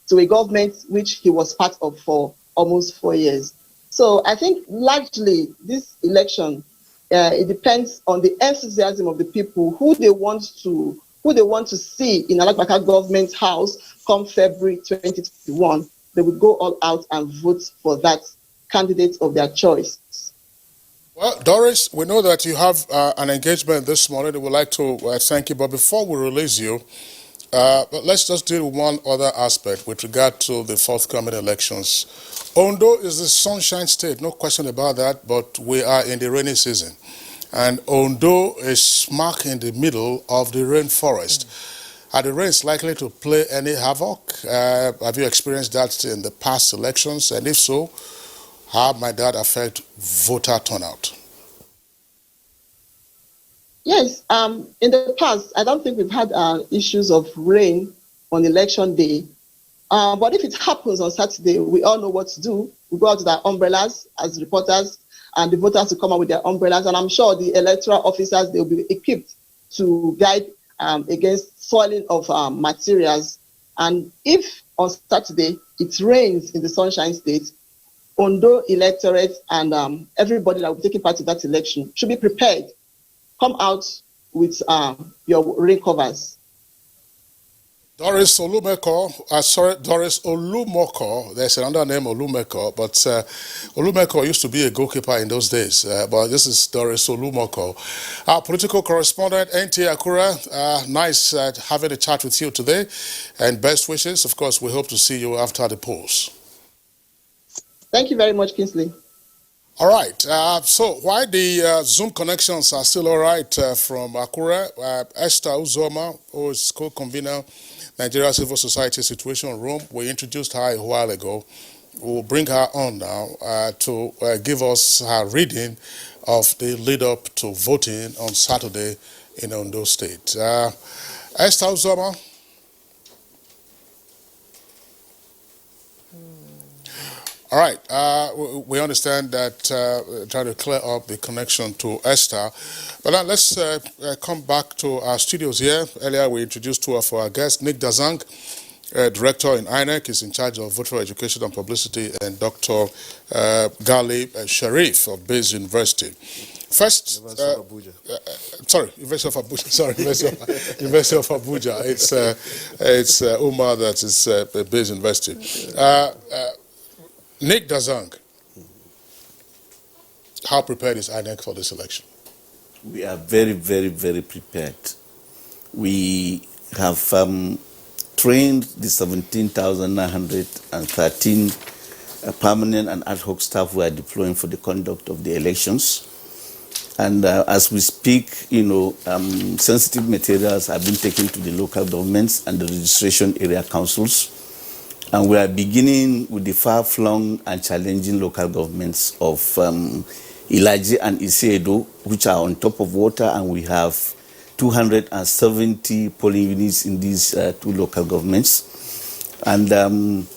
Speaker 17: to a government which he was part of for almost 4 years? So I think largely this election, it depends on the enthusiasm of the people, who they want to see in Alagbaka government house come February 2021. They will go all out and vote for that candidate of their choice.
Speaker 1: Well, Doris, we know that you have an engagement this morning. We would like to thank you. But before we release you, let's just deal with one other aspect with regard to the forthcoming elections. Ondo is the sunshine state, no question about that, but we are in the rainy season. And Ondo is smack in the middle of the rainforest. Are the rains likely to play any havoc? Have you experienced that in the past elections? And if so, how might that affect voter turnout?
Speaker 17: Yes, in the past, I don't think we've had issues of rain on election day. But if it happens on Saturday, we all know what to do. We go out with our umbrellas as reporters, and the voters will come out with their umbrellas. And I'm sure the electoral officers, they'll be equipped to guide against soiling of materials. And if on Saturday it rains in the Sunshine State, Ondo electorate and everybody that will be taking part in that election should be prepared. Come out with your rain covers.
Speaker 1: Doris Olumeko, Doris Olumoko, there's another name, Olumeko, but Olumeko used to be a goalkeeper in those days, but this is Doris Olumoko. Our political correspondent, NTA Akura, nice having a chat with you today, and best wishes. Of course, we hope to see you after the polls.
Speaker 17: Thank you very much, Kingsley.
Speaker 1: All right, so while the Zoom connections are still all right from Akura, Esther Uzoma, who is co-convener Nigeria Civil Society Situation Room, we introduced her a while ago. We'll bring her on now to give us her reading of the lead-up to voting on Saturday in Ondo State. Esther Uzoma. All right, we understand that trying to clear up the connection to Esther. But now let's come back to our studios here. Earlier we introduced two of our guests, Nick Dazang, director in Inec, is in charge of voter education and publicity, and Dr. Gali Sharif of Bez University. First, University of Abuja. University of Abuja. It's Umar that is Bez University. Nick Dazang, how prepared is Inec for this election?
Speaker 14: We are very, very, very prepared. We have trained the 17,913 permanent and ad hoc staff we are deploying for the conduct of the elections. And as we speak, sensitive materials have been taken to the local governments and the registration area councils. And we are beginning with the far-flung and challenging local governments of Ilaji and Iseedo, which are on top of water, and we have 270 polling units in these two local governments. And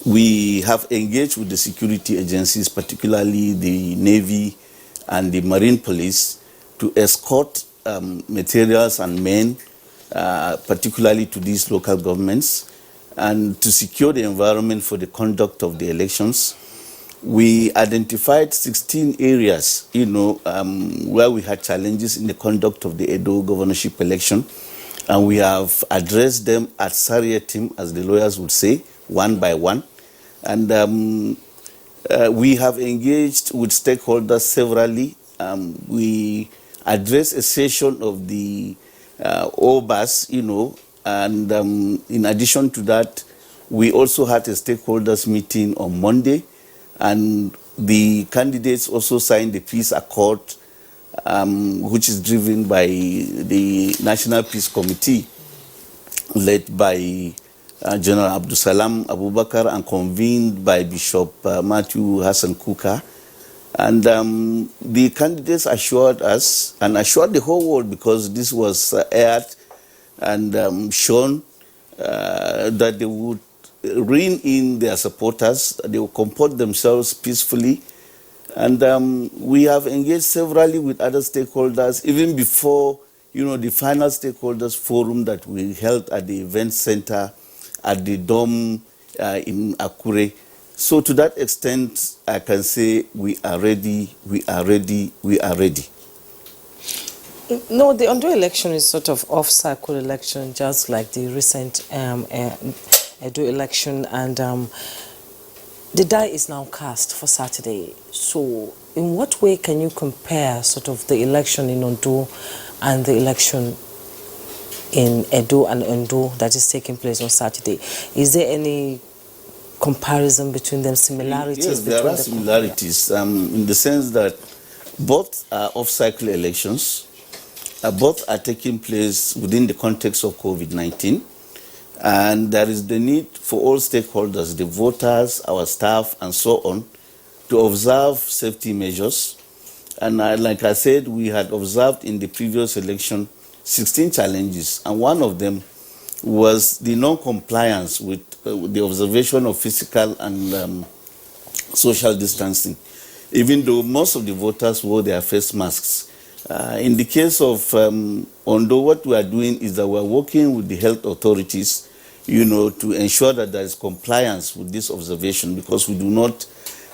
Speaker 14: we have engaged with the security agencies, particularly the Navy and the Marine Police, to escort materials and men, particularly to these local governments, and to secure the environment for the conduct of the elections. We identified 16 areas, where we had challenges in the conduct of the Edo governorship election, and we have addressed them at Sarietim, as the lawyers would say, one by one. And we have engaged with stakeholders severally. We addressed a session of the OBAS, and in addition to that, we also had a stakeholders meeting on Monday, and the candidates also signed the peace accord, which is driven by the National Peace Committee, led by General Abdusalam Abubakar and convened by Bishop Matthew Hassan Kuka. And the candidates assured us and assured the whole world, because this was aired and shown, that they would rein in their supporters, they will comport themselves peacefully. And we have engaged severally with other stakeholders, even before, the final stakeholders forum that we held at the event center at the Dome in Akure. So to that extent, I can say we are ready, we are ready, we are ready.
Speaker 2: No, the Ondo election is sort of off-cycle election, just like the recent Edo election, and the die is now cast for Saturday. So in what way can you compare sort of the election in Ondo and the election in Edo and Ondo that is taking place on Saturday? Is there any comparison between them, similarities?
Speaker 14: Yes, there are similarities in the sense that both are off-cycle elections. Both are taking place within the context of COVID-19, and there is the need for all stakeholders, the voters, our staff, and so on, to observe safety measures. And like I said, we had observed in the previous election 16 challenges, and one of them was the non-compliance with the observation of physical and social distancing, even though most of the voters wore their face masks. In the case of Ondo, what we are doing is that we are working with the health authorities, to ensure that there is compliance with this observation, because we do not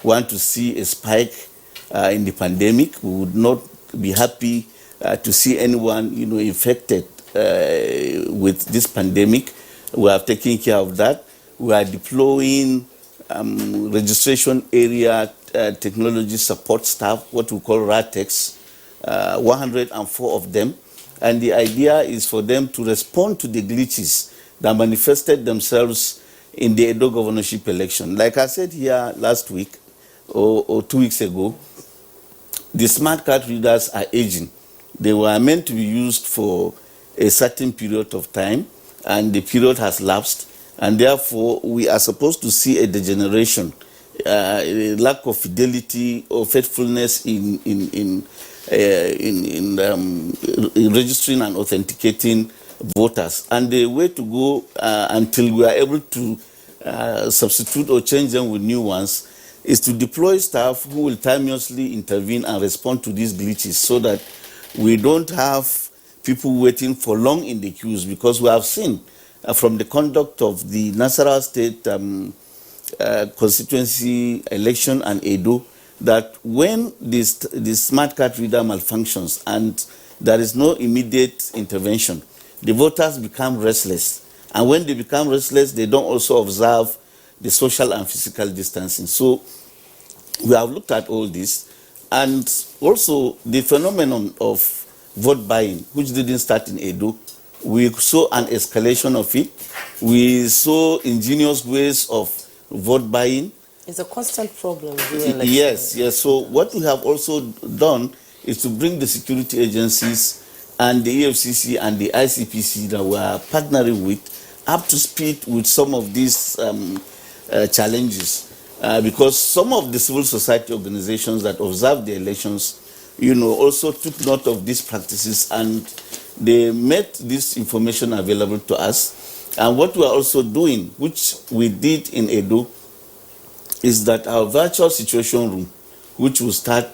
Speaker 14: want to see a spike in the pandemic. We would not be happy to see anyone, infected with this pandemic. We are taking care of that. We are deploying registration area technology support staff, what we call RATEX, 104 of them, and the idea is for them to respond to the glitches that manifested themselves in the Edo governorship election. Like I said here last week or 2 weeks ago, the smart card readers are aging. They were meant to be used for a certain period of time, and the period has lapsed, and therefore we are supposed to see a degeneration, a lack of fidelity or faithfulness in registering and authenticating voters. And the way to go until we are able to substitute or change them with new ones is to deploy staff who will timeously intervene and respond to these glitches, so that we don't have people waiting for long in the queues, because we have seen from the conduct of the Nasarawa State constituency election and Edo, that when this smart card reader malfunctions and there is no immediate intervention, the voters become restless. And when they become restless, they don't also observe the social and physical distancing. So we have looked at all this, and also the phenomenon of vote buying, which didn't start in Edo. We saw an escalation of it. We saw ingenious ways of vote buying,
Speaker 2: It's a constant problem during election.
Speaker 14: Yes, yes. So what we have also done is to bring the security agencies and the EFCC and the ICPC that we are partnering with up to speed with some of these challenges. Because some of the civil society organizations that observed the elections, also took note of these practices and they made this information available to us. And what we are also doing, which we did in Edo, is that our virtual situation room, which will start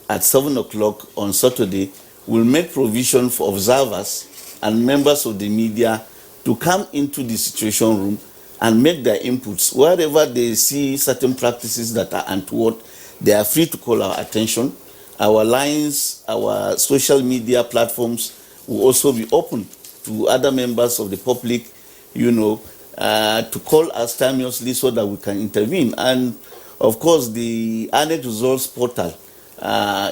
Speaker 14: at 7 o'clock on Saturday, will make provision for observers and members of the media to come into the situation room and make their inputs. Wherever they see certain practices that are untoward, they are free to call our attention. Our lines, our social media platforms will also be open to other members of the public, to call us timeously so that we can intervene. And of course, the Inec results portal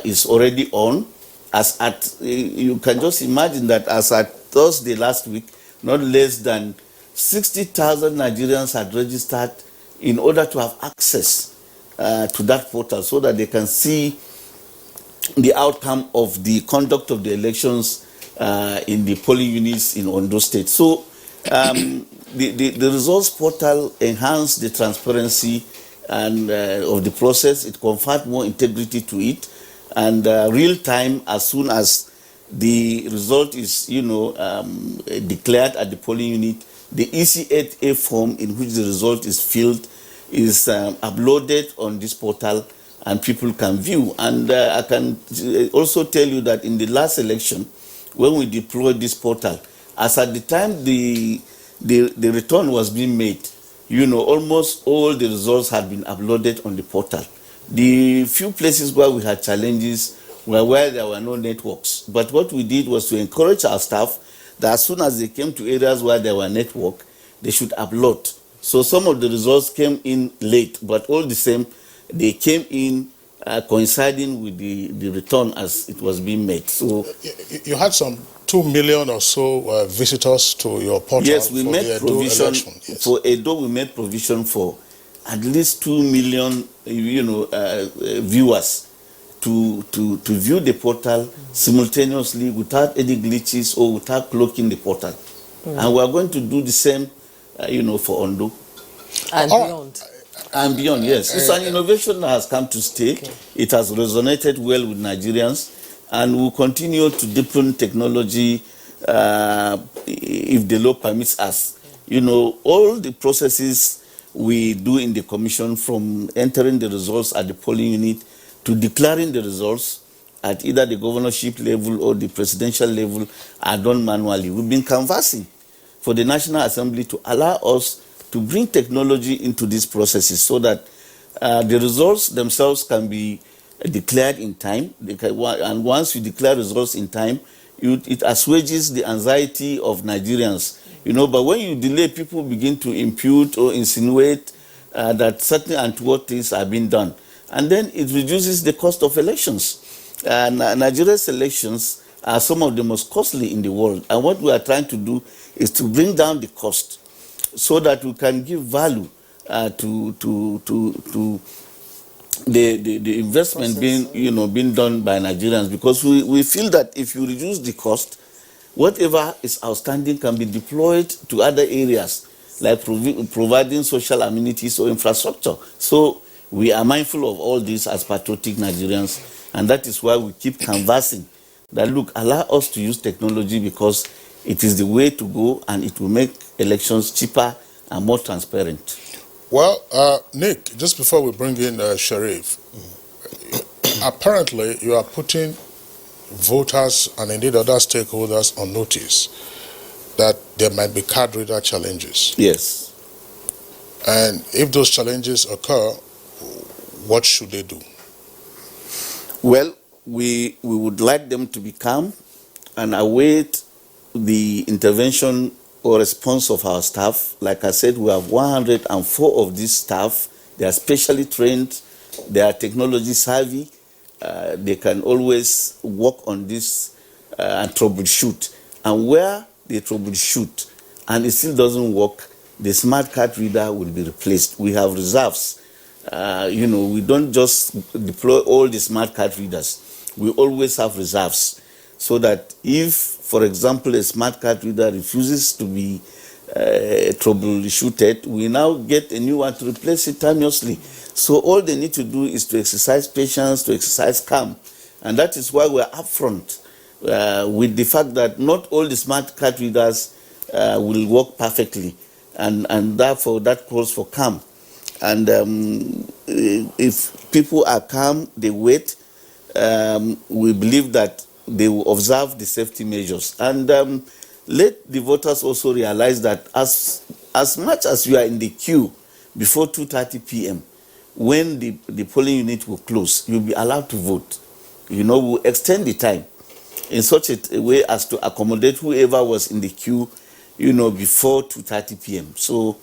Speaker 14: is already on. As at, you can just imagine that as at Thursday last week, not less than 60,000 Nigerians had registered in order to have access to that portal so that they can see the outcome of the conduct of the elections in the polling units in Ondo State. So the results portal enhanced the transparency and of the process. It conferred more integrity to it, and real time, as soon as the result is declared at the polling unit, the EC8A form in which the result is filled is uploaded on this portal and people can view. And I can also tell you that in the last election, when we deployed this portal, as at the time the return was being made, almost all the results had been uploaded on the portal. The few places where we had challenges were where there were no networks. But what we did was to encourage our staff that as soon as they came to areas where there were network, they should upload. So some of the results came in late, but all the same, they came in coinciding with the return as it was being made. So
Speaker 1: you had some 2 million or so visitors to your portal.
Speaker 14: Yes, we made provision for Edo. We made provision for at least 2 million, viewers to view the portal simultaneously without any glitches or without clocking the portal. And we are going to do the same, for Ondo.
Speaker 2: And beyond.
Speaker 14: And beyond, yes. It's an innovation that has come to stay. Okay. It has resonated well with Nigerians, and we'll continue to deepen technology if the law permits us. All the processes we do in the commission, from entering the results at the polling unit to declaring the results at either the governorship level or the presidential level, are done manually. We've been canvassing for the National Assembly to allow us to bring technology into these processes so that the results themselves can be declared in time. And once you declare results in time, it assuages the anxiety of Nigerians. But when you delay, people begin to impute or insinuate that certain untoward things are being done. And then it reduces the cost of elections. Nigeria's elections are some of the most costly in the world. And what we are trying to do is to bring down the cost so that we can give value to the investment being done by Nigerians, because we feel that if you reduce the cost, whatever is outstanding can be deployed to other areas, like providing social amenities or infrastructure. So we are mindful of all this as patriotic Nigerians, and that is why we keep canvassing that, look, allow us to use technology because it is the way to go and it will make elections cheaper and more transparent.
Speaker 1: Well, Nick, just before we bring in Sharif, apparently you are putting voters and indeed other stakeholders on notice that there might be cadre challenges.
Speaker 14: Yes.
Speaker 1: And if those challenges occur, what should they do?
Speaker 14: Well, we would like them to be calm and await the intervention or response of our staff. Like I said, we have 104 of these staff. They are specially trained. They are technology savvy. They can always work on this and troubleshoot. And where they troubleshoot and it still doesn't work, the smart card reader will be replaced. We have reserves We don't just deploy all the smart card readers. We always have reserves so that if, for example, a smart card reader refuses to be troubleshooted, we now get a new one to replace it timelessly. So all they need to do is to exercise patience, to exercise calm. And that is why we're upfront with the fact that not all the smart card readers will work perfectly. And therefore, that calls for calm. And if people are calm, they wait, we believe that they will observe the safety measures. And let the voters also realize that as much as you are in the queue before 2:30 p.m., when the polling unit will close, you'll be allowed to vote. We'll extend the time in such a way as to accommodate whoever was in the queue, before 2:30 p.m. So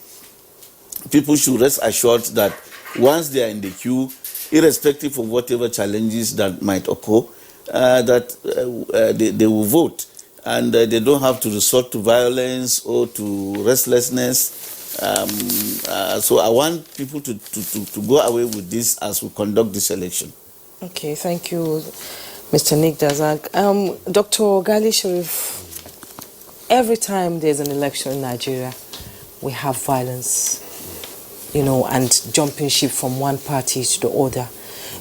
Speaker 14: people should rest assured that once they are in the queue, irrespective of whatever challenges that might occur, they will vote. And they don't have to resort to violence or to restlessness. So I want people to go away with this as we conduct this election.
Speaker 2: Okay, thank you, Mr. Nick Dazak. Dr. Gali Sharif, every time there's an election in Nigeria, we have violence, and jumping ship from one party to the other.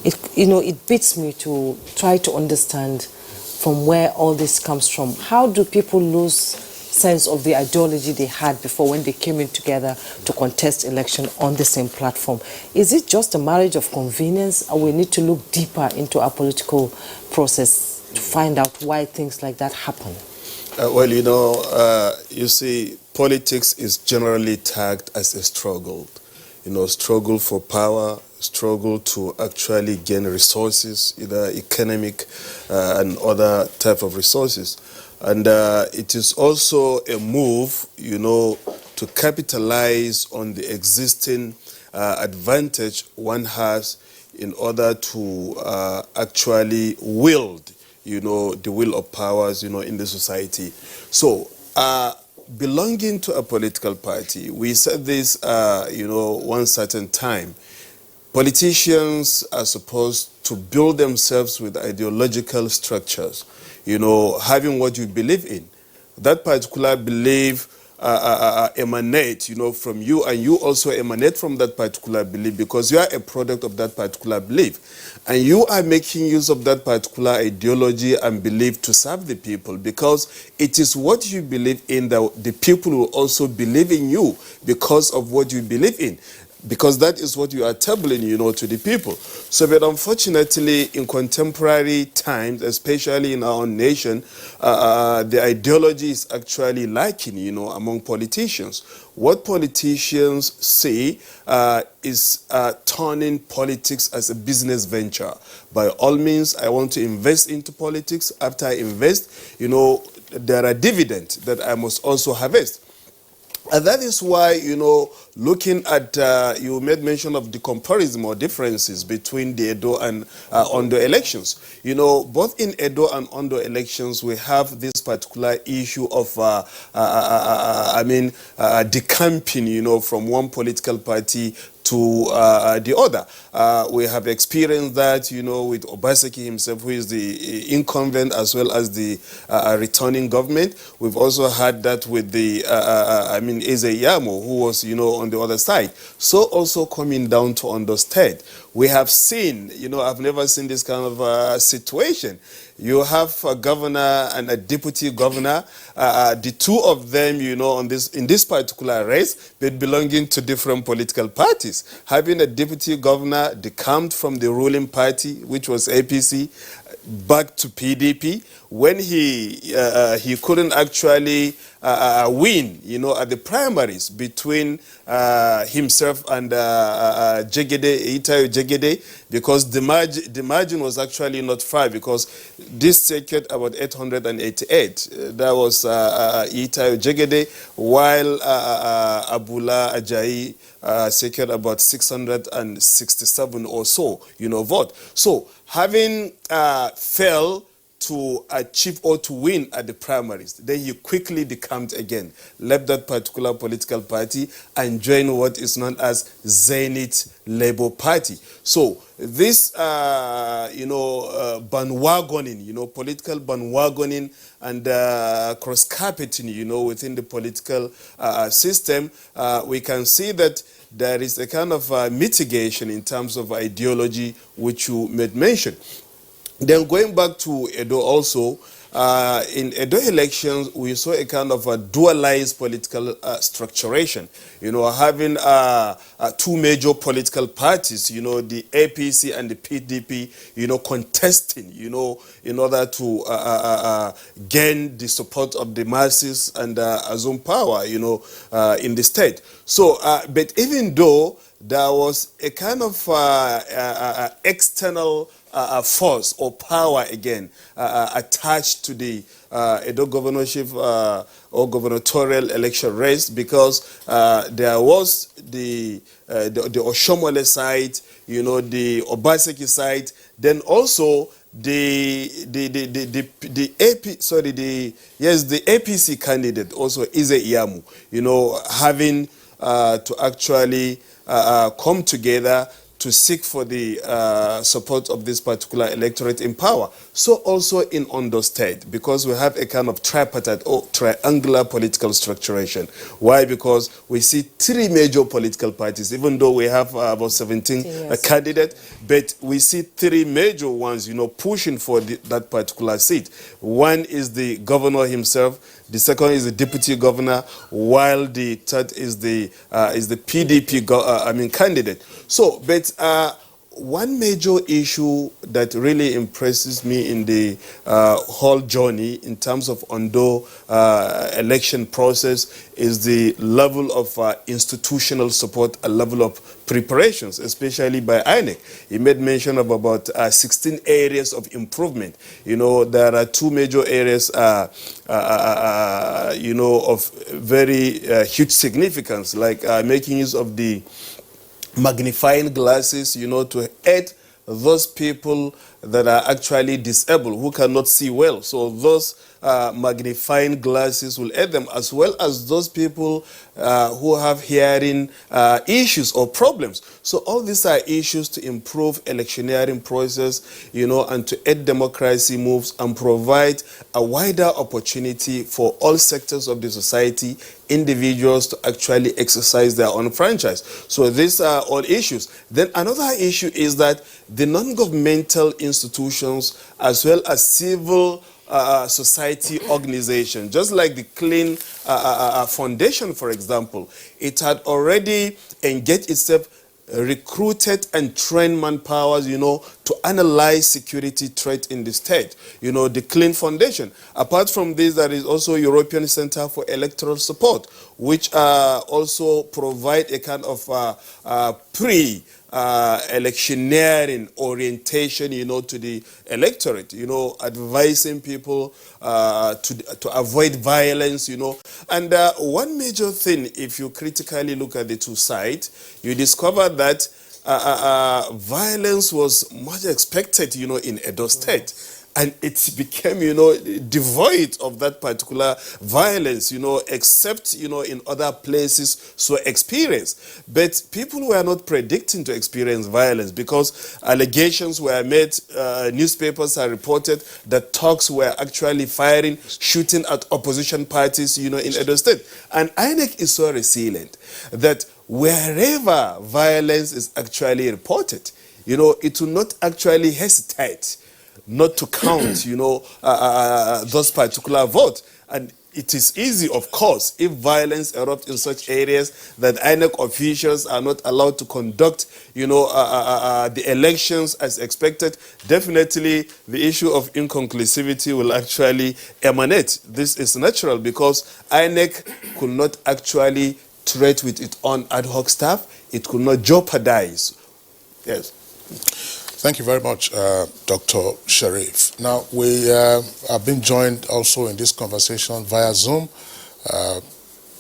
Speaker 2: It beats me to try to understand from where all this comes from. How do people lose sense of the ideology they had before when they came in together to contest election on the same platform? Is it just a marriage of convenience, or we need to look deeper into our political process to find out why things like that happen?
Speaker 15: You see, politics is generally tagged as a struggle. Struggle for power, struggle to actually gain resources, either economic and other type of resources. And it is also a move, to capitalize on the existing advantage one has in order to actually wield, the will of powers, in the society. So, belonging to a political party, we said this, one certain time. Politicians are supposed to build themselves with ideological structures, having what you believe in. That particular belief emanate, from you, and you also emanate from that particular belief because you are a product of that particular belief. And you are making use of that particular ideology and belief to serve the people because it is what you believe in that the people will also believe in you because of what you believe in. Because that is what you are tabling, to the people. So, but unfortunately, in contemporary times, especially in our own nation, the ideology is actually lacking, among politicians. What politicians say is turning politics as a business venture. By all means, I want to invest into politics. After I invest, there are dividends that I must also harvest. And that is why, looking at, you made mention of the comparison or differences between the Edo and Ondo elections. Both in Edo and Ondo elections, we have this particular issue of, decamping, from one political party to the other. We have experienced that, with Obaseki himself, who is the incumbent as well as the returning government. We've also had that with the, Eze Yamo, who was, on the other side. So also coming down to Ondo State, we have seen, I've never seen this kind of situation. You have a governor and a deputy governor, the two of them, in this particular race, but belonging to different political parties. Having a deputy governor decamped from the ruling party, which was APC, back to PDP, when he couldn't actually win, at the primaries between himself and Itayo Jegede, because the margin was actually not far, because this secured about 888. That was Itayo Jegede, while Abula Ajayi secured about 667 or so, vote. So having fell to achieve or to win at the primaries. Then he quickly decamped again, left that particular political party and joined what is known as Zenith Labour Party. So this, bandwagoning, political bandwagoning and cross-carpeting, within the political system, we can see that there is a kind of mitigation in terms of ideology, which you made mention. Then going back to Edo also, in Edo elections, we saw a kind of a dualized political structuration, having two major political parties, the APC and the PDP, contesting, in order to gain the support of the masses and assume power, in the state. So, but even though there was a kind of external force or power again attached to the Edo governorship or gubernatorial election race, because there was the Oshomole side, the Obaseki side, then also the APC candidate also Ize Iyamu, having to actually come together to seek for the support of this particular electorate in power. So also in Ondo State, because we have a kind of tripartite or triangular political structuration. Why? Because we see three major political parties, even though we have about 17 candidates, but we see three major ones, pushing for that particular seat. One is the governor himself, the second is the deputy governor, while the third is the PDP candidate. So, but one major issue that really impresses me in the whole journey in terms of Ondo election process is the level of institutional support, a level of preparations, especially by Inec. He made mention of about 16 areas of improvement. There are two major areas, of very huge significance, like making use of the magnifying glasses, to aid those people that are actually disabled, who cannot see well. So those magnifying glasses will aid them, as well as those people who have hearing issues or problems. So all these are issues to improve electioneering process, and to aid democracy moves and provide a wider opportunity for all sectors of the society, individuals, to actually exercise their own franchise. So these are all issues. Then another issue is that the non-governmental institutions, as well as civil society organization, just like the Clean Foundation, for example, it had already engaged itself, recruited and trained manpowers, to analyze security threat in the state. The Clean Foundation. Apart from this, there is also European Center for Electoral Support, which also provide a kind of electioneering orientation, to the electorate, advising people to avoid violence, And one major thing, if you critically look at the two sides, you discover that violence was much expected, in Edo State. And it became, devoid of that particular violence, except, in other places so experienced. But people were not predicting to experience violence, because allegations were made, newspapers are reported that thugs were actually firing, shooting at opposition parties, in Edo State. And Inec is so resilient that wherever violence is actually reported, it will not actually hesitate not to count, those particular votes. And it is easy, of course, if violence erupts in such areas that INEC officials are not allowed to conduct, the elections as expected. Definitely, the issue of inconclusivity will actually emanate. This is natural, because INEC could not actually treat with its own ad hoc staff. It could not jeopardize. Yes.
Speaker 1: Thank you very much, Dr. Sharif. Now, we have been joined also in this conversation via Zoom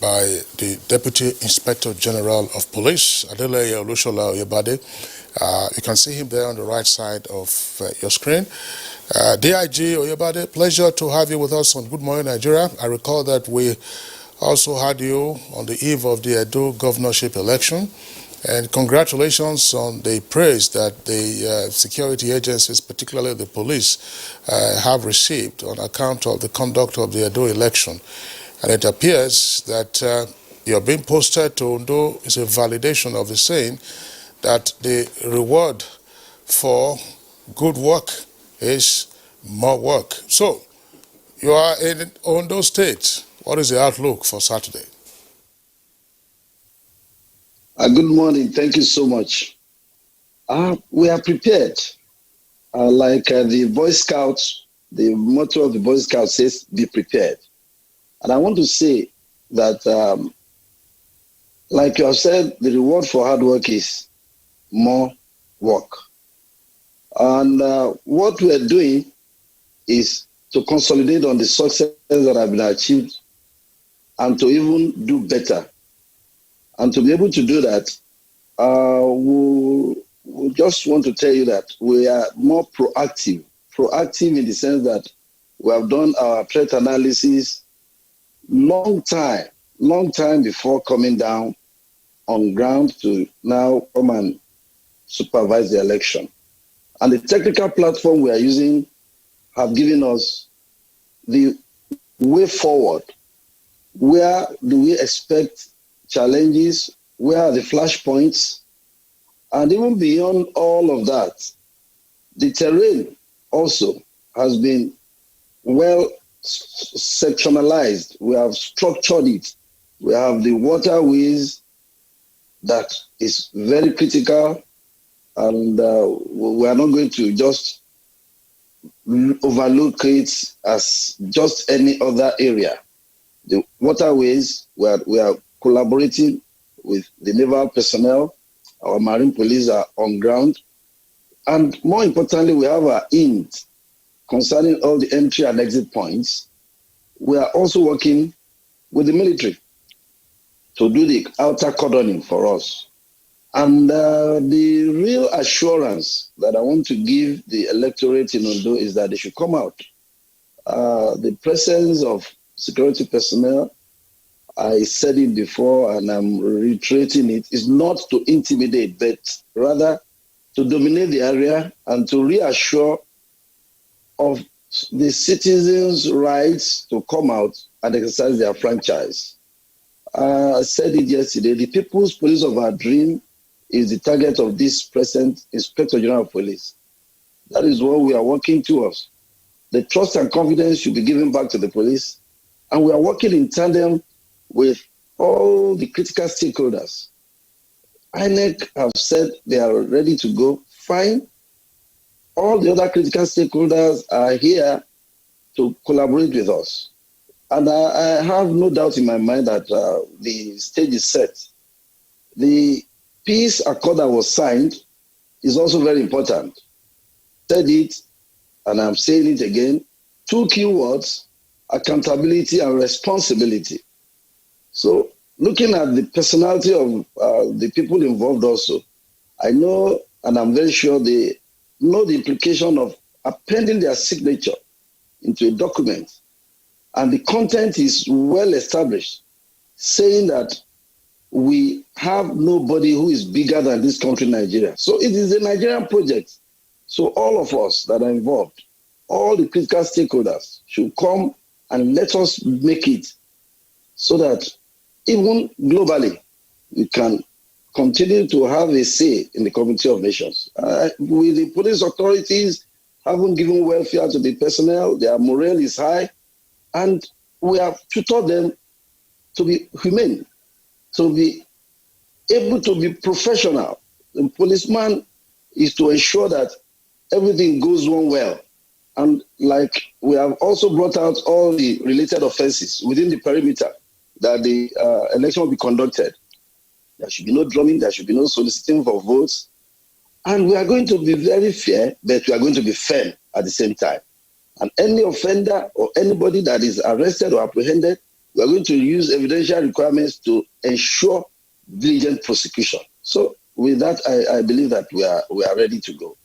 Speaker 1: by the Deputy Inspector General of Police, Adeleye Olushola Oyebade, You can see him there on the right side of your screen. DIG Oyebade, pleasure to have you with us on Good Morning Nigeria. I recall that we also had you on the eve of the Edo governorship election. And congratulations on the praise that the security agencies, particularly the police, have received on account of the conduct of the Edo election. And it appears that you're being posted to Ondo is a validation of the saying that the reward for good work is more work. So, you are in Ondo State. What is the outlook for Saturday?
Speaker 18: Good morning. Thank you so much. We are prepared. Like the Boy Scouts, the motto of the Boy Scouts says, be prepared. And I want to say that, like you have said, the reward for hard work is more work. And what we are doing is to consolidate on the success that have been achieved and to even do better. And to be able to do that, we just want to tell you that we are more proactive. Proactive in the sense that we have done our threat analysis long time before coming down on ground to now come and supervise the election. And the technical platform we are using have given us the way forward. Where do we expect challenges? Where are the flashpoints? And even beyond all of that, the terrain also has been well sectionalized. We have structured it. We have the waterways that is very critical, and we are not going to just overlook it as just any other area. The waterways, we are collaborating with the naval personnel. Our marine police are on ground. And more importantly, we have our INT concerning all the entry and exit points. We are also working with the military to do the outer cordoning for us. And the real assurance that I want to give the electorate in Ondo is that they should come out. The presence of security personnel, I said it before and I'm reiterating it, is not to intimidate, but rather to dominate the area and to reassure of the citizens' rights to come out and exercise their franchise. I said it yesterday, the People's Police of our dream is the target of this present Inspector General of Police. That is what we are working towards. The trust and confidence should be given back to the police, and we are working in tandem with all the critical stakeholders. Inec have said they are ready to go. Fine. All the other critical stakeholders are here to collaborate with us. And I have no doubt in my mind that the stage is set. The peace accord that was signed is also very important. Said it, and I'm saying it again, two key words, accountability and responsibility. So looking at the personality of the people involved also, I know, and I'm very sure they know the implication of appending their signature into a document. And the content is well established, saying that we have nobody who is bigger than this country, Nigeria. So it is a Nigerian project. So all of us that are involved, all the critical stakeholders should come and let us make it so that even globally, we can continue to have a say in the Community of Nations. With the police authorities haven't given welfare to the personnel, their morale is high, and we have tutored them to be humane, to be able to be professional. The policeman is to ensure that everything goes on well. And like we have also brought out all the related offenses within the perimeter that the election will be conducted. There should be no drumming, there should be no soliciting for votes. And we are going to be very fair, but we are going to be firm at the same time. And any offender or anybody that is arrested or apprehended, we are going to use evidential requirements to ensure diligent prosecution. So with that, I believe that we are ready to go.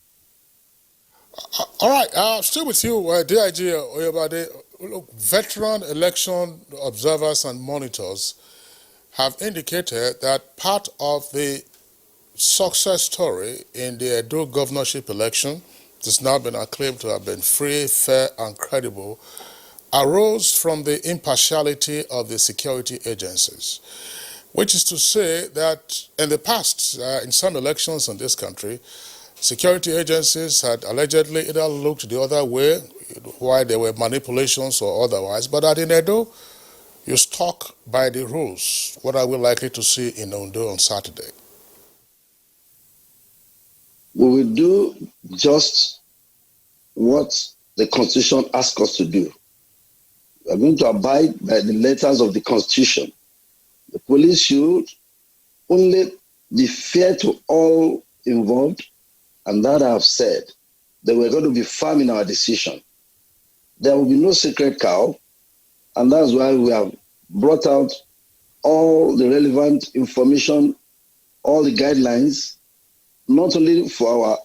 Speaker 1: All right, still with you, DIG Oyebade. Look, veteran election observers and monitors have indicated that part of the success story in the Edo governorship election, it has now been acclaimed to have been free, fair, and credible, arose from the impartiality of the security agencies, which is to say that in the past, in some elections in this country, security agencies had allegedly either looked the other way, why there were manipulations or otherwise, but that in Edo, you stuck by the rules. What are we likely to see in Ondo on Saturday?
Speaker 18: We will do just what the Constitution asks us to do. We are going to abide by the letters of the Constitution. The police should only be fair to all involved, and that I have said, that we're going to be firm in our decision. There will be no sacred cow, and that's why we have brought out all the relevant information, all the guidelines, not only for our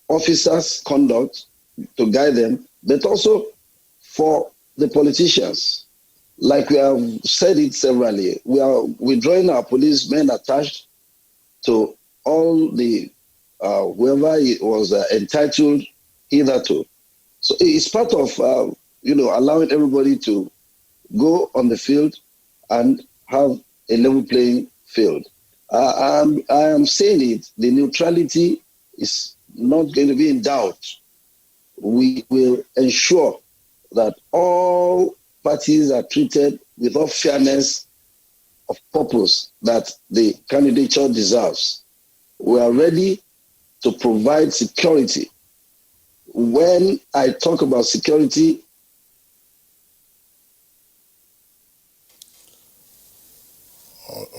Speaker 18: officers' conduct to guide them, but also for the politicians. Like we have said it severally, we are withdrawing our policemen attached to all the whoever was entitled hitherto. So it's part of allowing everybody to go on the field and have a level playing field. I am saying it, the neutrality is not going to be in doubt. We will ensure that all parties are treated with all fairness of purpose that the candidature deserves. We are ready to provide security. When I talk about security,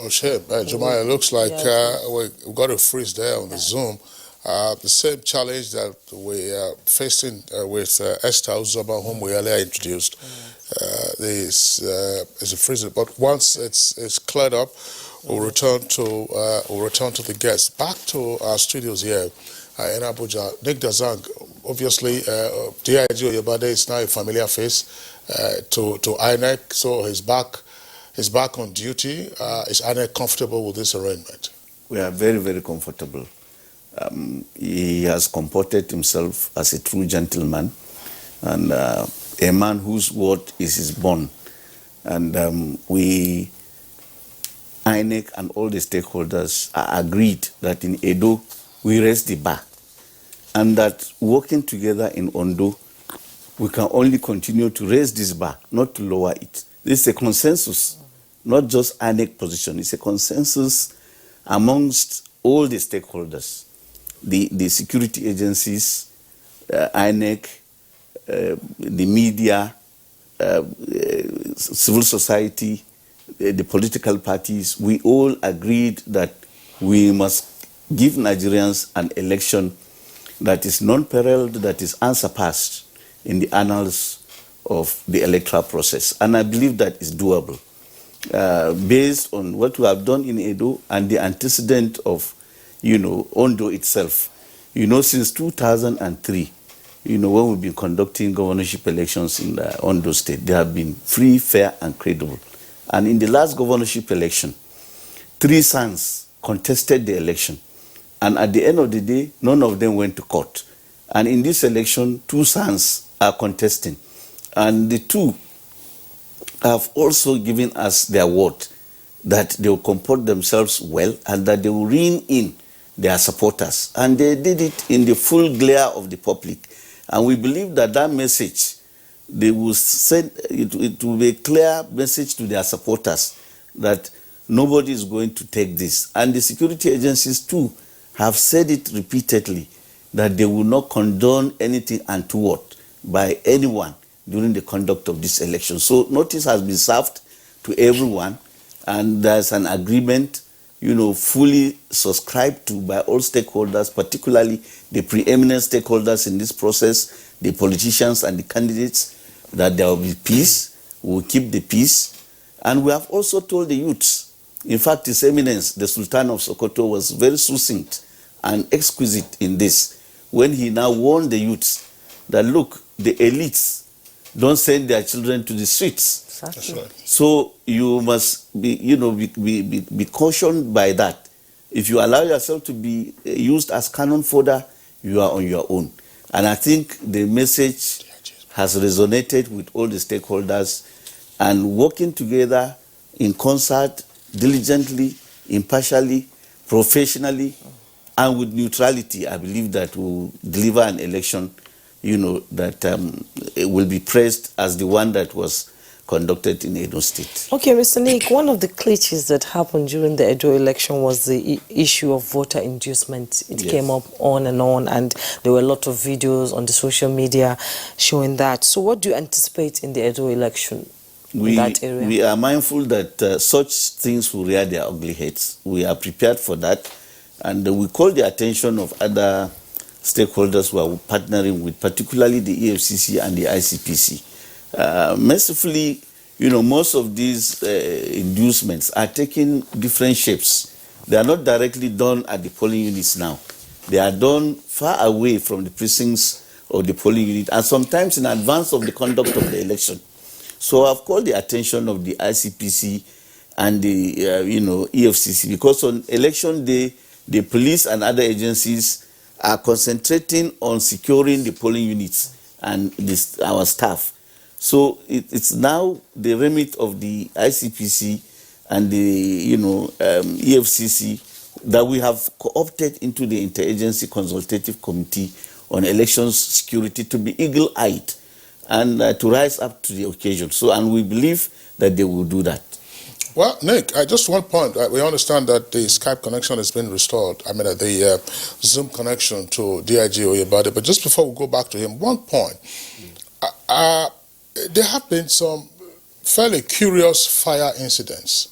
Speaker 1: Jumaya, it looks like we got a freeze there on the Zoom. The same challenge that we are facing with Esther Uzoba, whom we earlier introduced, is a freeze. But once it's cleared up, we'll return to the guests. Back to our studios here in Abuja. Nick Dazang, obviously, DIG Oyebade is now a familiar face to Inec, so he's back on duty. Is Inec comfortable with this arrangement?
Speaker 14: We are very, very comfortable. He has comported himself as a true gentleman and a man whose word is his bond. And INEC and all the stakeholders are agreed that in Edo, we raise the bar. And that working together in Ondo, we can only continue to raise this bar, not to lower it. This is a consensus, not just INEC position. It's a consensus amongst all the stakeholders. The security agencies, INEC, the media, civil society, the political parties, we all agreed that we must give Nigerians an election that is non-paralleled, that is unsurpassed in the annals of the electoral process. And I believe that is doable. Based on what we have done in Edo and the antecedent of, Ondo itself. Since 2003, when we've been conducting governorship elections in Ondo State, they have been free, fair, and credible. And in the last governorship election, 3 sons contested the election. And at the end of the day, none of them went to court. And in this election, 2 sons are contesting. And the 2 have also given us their word that they will comport themselves well and that they will rein in their supporters. And they did it in the full glare of the public. And we believe that that message, they will send, it will be a clear message to their supporters that nobody is going to take this. And the security agencies too have said it repeatedly that they will not condone anything untoward by anyone during the conduct of this election. So notice has been served to everyone, and there's an agreement, fully subscribed to by all stakeholders, particularly the preeminent stakeholders in this process, the politicians and the candidates, that there will be peace, we will keep the peace. And we have also told the youths In fact, His Eminence, the Sultan of Sokoto, was very succinct and exquisite in this when he now warned the youths that, look, the elites don't send their children to the streets.
Speaker 1: That's right.
Speaker 14: So you must be, be cautioned by that. If you allow yourself to be used as cannon fodder, you are on your own. And I think the message has resonated with all the stakeholders, and working together in concert, diligently, impartially, professionally, and with neutrality, I believe that will deliver an election, that it will be praised as the one that was conducted in Edo State.
Speaker 2: Okay, Mr. Nick, one of the glitches that happened during the Edo election was the issue of voter inducement. It came up on, and there were a lot of videos on the social media showing that. So what do you anticipate in the Edo election in that area?
Speaker 14: We are mindful that such things will rear their ugly heads. We are prepared for that, and we call the attention of other stakeholders who are partnering with, particularly the EFCC and the ICPC. Mercifully, most of these inducements are taking different shapes. They are not directly done at the polling units now. They are done far away from the precincts of the polling unit, and sometimes in advance of the conduct of the election. So I've called the attention of the ICPC and the EFCC, because on election day, the police and other agencies are concentrating on securing the polling units and our staff. So it's now the remit of the ICPC and the EFCC that we have co-opted into the Interagency Consultative Committee on Elections Security to be eagle-eyed and to rise up to the occasion. So, and we believe that they will do that.
Speaker 1: Well, Nick, just one point. We understand that the Skype connection has been restored. I mean, the Zoom connection to DIG Oyebade. But just before we go back to him, one point. There have been some fairly curious fire incidents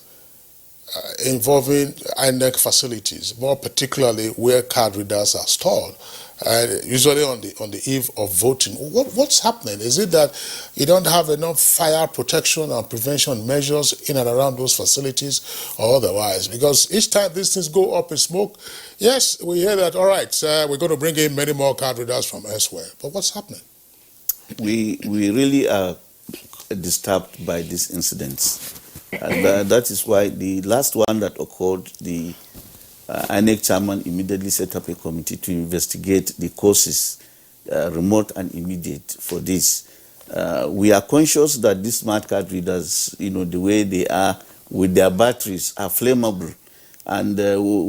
Speaker 1: involving Inec facilities, more particularly where card readers are stored, usually on the eve of voting. What's happening? Is it that you don't have enough fire protection and prevention measures in and around those facilities, or otherwise? Because each time these things go up in smoke, yes, we hear that, all right, we're going to bring in many more card readers from elsewhere. But what's happening?
Speaker 14: We really are disturbed by these incidents. And that is why the last one that occurred, the Inec chairman immediately set up a committee to investigate the causes, remote and immediate, for this. We are conscious that these smart card readers, the way they are with their batteries, are flammable. And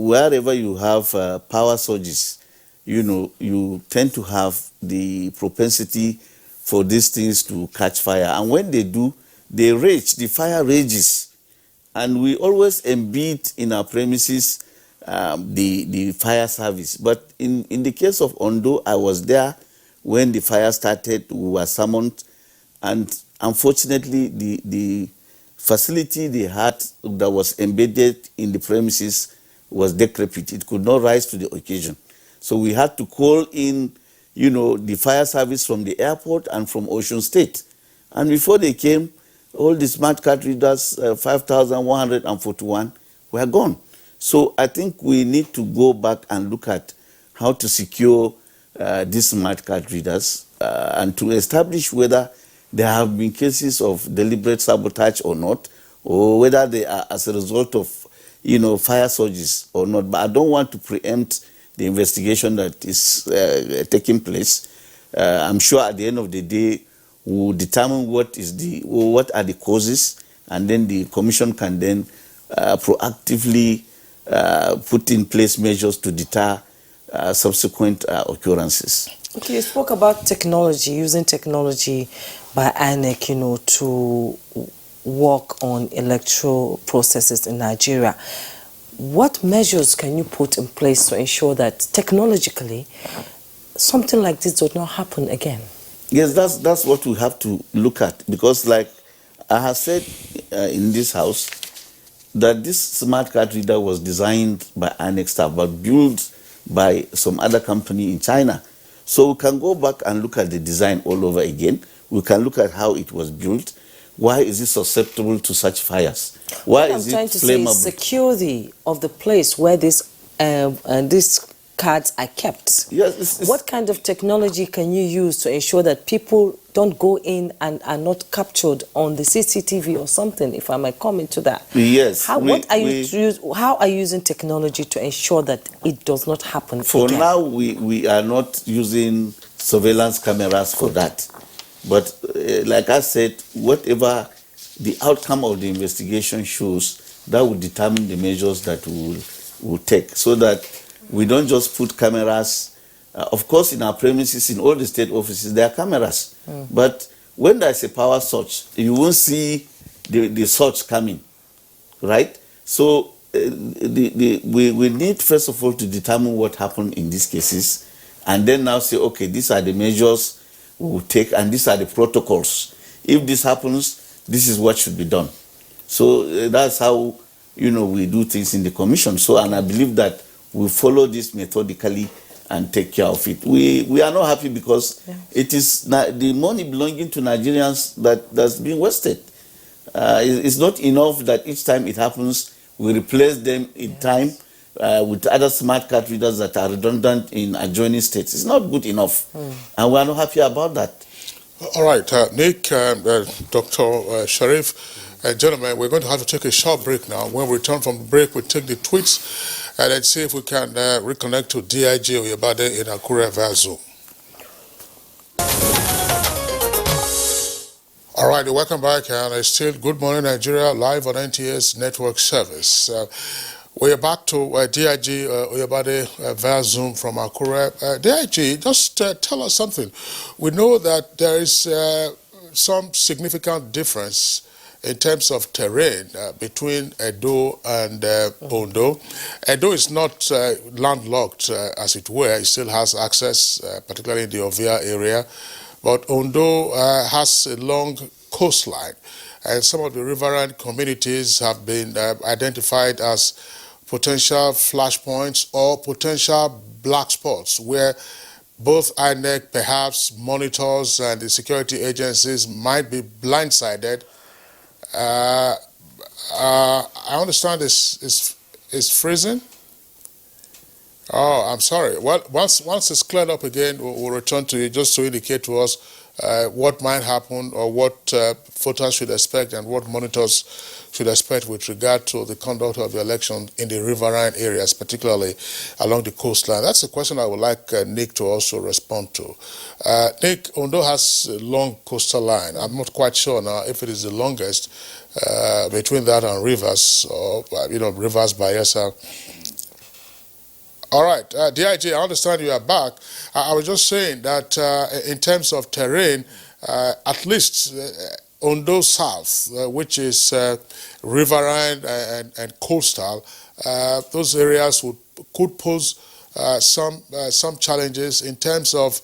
Speaker 14: wherever you have power surges, you tend to have the propensity for these things to catch fire. And when they do, they rage, the fire rages. And we always embed in our premises the fire service. But in the case of Ondo, I was there when the fire started. We were summoned, and unfortunately the facility they had that was embedded in the premises was decrepit. It could not rise to the occasion. So we had to call in the fire service from the airport and from Ocean State. And before they came, all the smart card readers, 5,141, were gone. So I think we need to go back and look at how to secure these smart card readers and to establish whether there have been cases of deliberate sabotage or not, or whether they are as a result of fire surges or not. But I don't want to preempt the investigation that is taking place. I'm sure at the end of the day, we'll determine what are the causes, and then the commission can then proactively put in place measures to deter subsequent occurrences.
Speaker 2: Okay, you spoke about technology, using technology by Inec, to work on electoral processes in Nigeria. What measures can you put in place to ensure that technologically something like this does not happen again?
Speaker 14: Yes, that's what we have to look at, because like I have said in this house, that this smart card reader was designed by Inec staff but built by some other company in China. So we can go back and look at the design all over again. We can look at how it was built. why is it susceptible to such fires? Why
Speaker 2: What
Speaker 14: is
Speaker 2: I'm
Speaker 14: it
Speaker 2: trying to say is
Speaker 14: flammable?
Speaker 2: security of the place where these cards are kept.
Speaker 14: Yes,
Speaker 2: what kind of technology can you use to ensure that people don't go in and are not captured on the CCTV or something, if I might come into that?
Speaker 14: Yes.
Speaker 2: How are you using technology to ensure that it does not happen
Speaker 14: For
Speaker 2: again?
Speaker 14: now, we are not using surveillance cameras for that. But like I said, whatever the outcome of the investigation shows, that will determine the measures that we will take, so that we don't just put cameras. Of course, in our premises, in all the state offices, there are cameras. But when there's a power surge, you won't see the surge coming, right? So we need, first of all, to determine what happened in these cases, and then now say, okay, these are the measures we will take, and these are the protocols. If this happens, this is what should be done. So that's how, we do things in the commission. So, and I believe that we follow this methodically and take care of it. We are not happy because it is the money belonging to Nigerians that's being wasted. It's not enough that each time it happens, we replace them in time with other smart card readers that are redundant in adjoining states. It's not good enough, and we are not happy about that.
Speaker 1: All right, Nick, Dr. Sharif, gentlemen, we're going to have to take a short break now. When we return from the break, we'll take the tweets and let's see if we can reconnect to DIG Oyebade in Akure via Zoom. All right, welcome back, and it's still Good Morning Nigeria live on NTA's network service. We are back to DIG Oyebade via Zoom from Akure. DIG, just tell us something. We know that there is some significant difference in terms of terrain between Edo and Ondo. Edo is not landlocked, as it were. It still has access, particularly in the Ovia area. But Ondo has a long coastline, and some of the riverine communities have been identified as potential flashpoints or potential black spots where both Inec, perhaps monitors, and the security agencies might be blindsided. I understand it's freezing. Oh, I'm sorry. Well, once it's cleared up again, we'll return to you just to indicate to us what might happen or what voters should expect and what monitors should expect with regard to the conduct of the election in the riverine areas, particularly along the coastline. That's a question I would like Nick to also respond to. Nick, Ondo has a long coastal line. I'm not quite sure now if it is the longest between that and Rivers, or Rivers Bayelsa. All right, DIG, I understand you are back. I was just saying that in terms of terrain, at least Ondo South, which is riverine and coastal, those areas could pose some challenges in terms of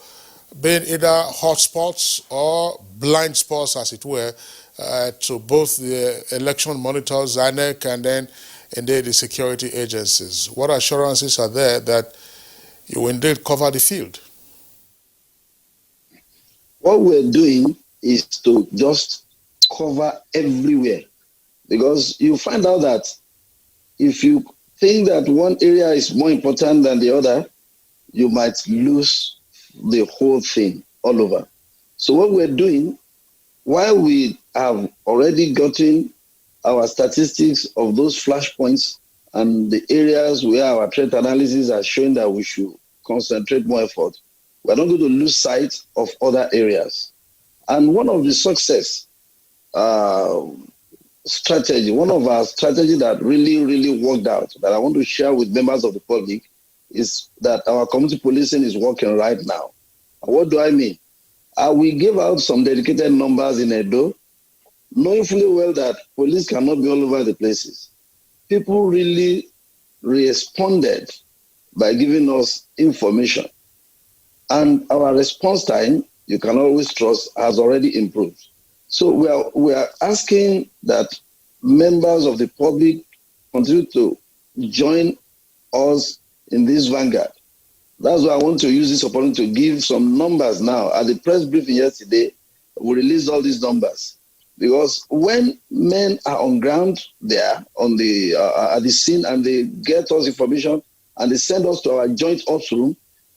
Speaker 1: being either hotspots or blind spots, as it were, to both the election monitors, Inec, and then indeed the security agencies. What assurances are there that you will indeed cover the field?
Speaker 18: What we're doing is to just cover everywhere, because you find out that if you think that one area is more important than the other, you might lose the whole thing all over. So what we're doing, while we have already gotten our statistics of those flashpoints and the areas where our threat analysis are showing that we should concentrate more effort, we're not going to lose sight of other areas. And one of the success strategy, one of our strategies that really worked out, that I want to share with members of the public, is that our community policing is working right now. What do I mean? We gave out some dedicated numbers in Edo, knowing fully well that police cannot be all over the places. People really responded by giving us information. And our response time, you can always trust, has already improved. So we are asking that members of the public continue to join us in this vanguard. That's why I want to use this opportunity to give some numbers now. At the press briefing yesterday, we released all these numbers. Because when men are on ground there on the at the scene and they get us information and they send us to our joint ops room,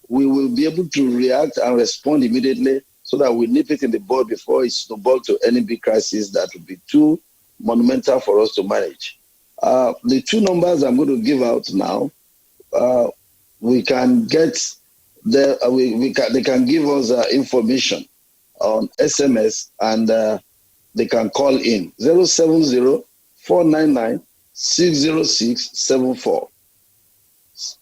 Speaker 18: we will be able to react and respond immediately so that we nip it in the bud before it snowballs to any big crisis that would be too monumental for us to manage. The two numbers I'm going to give out now, we can get they can give us information on SMS and they can call in 070-499-60674.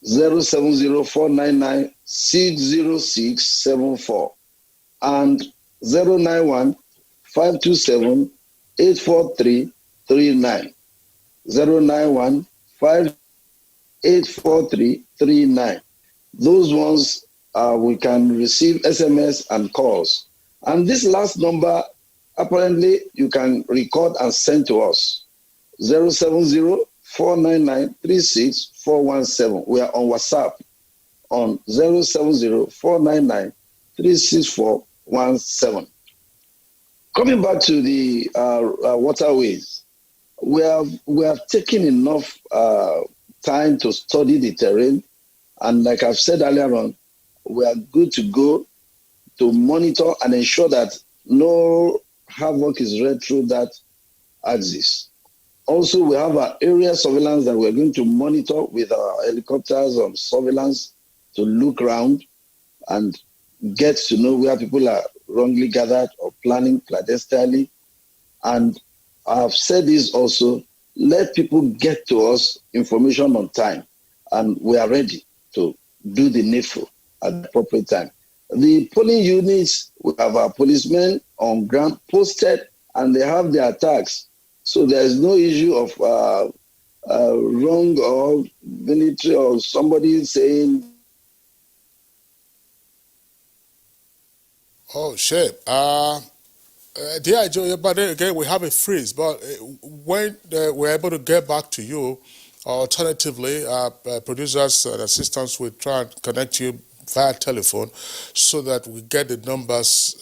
Speaker 18: 070-499-60674 and 091-527-84339. 091-5284339. Those ones we can receive SMS and calls. And this last number, apparently, you can record and send to us. 070-499-36417. We are on WhatsApp on 070-499-36417. Coming back to the waterways, we have taken enough time to study the terrain, and like I've said earlier on, we are good to go to monitor and ensure that no havoc is read through that axis. Also, we have our area surveillance that we're going to monitor with our helicopters on surveillance to look around and get to know where people are wrongly gathered or planning clandestinely. And I've said this also, let people get to us information on time, and we are ready to do the needful at the appropriate time. The polling units, we have our policemen on ground posted, and they have their tags. So there is no issue of wrong or military or somebody saying.
Speaker 1: Oh, shit. Dear Joe, but then again, we have a freeze. But when we're able to get back to you, alternatively, producers and assistants will try and connect you via telephone so that we get the numbers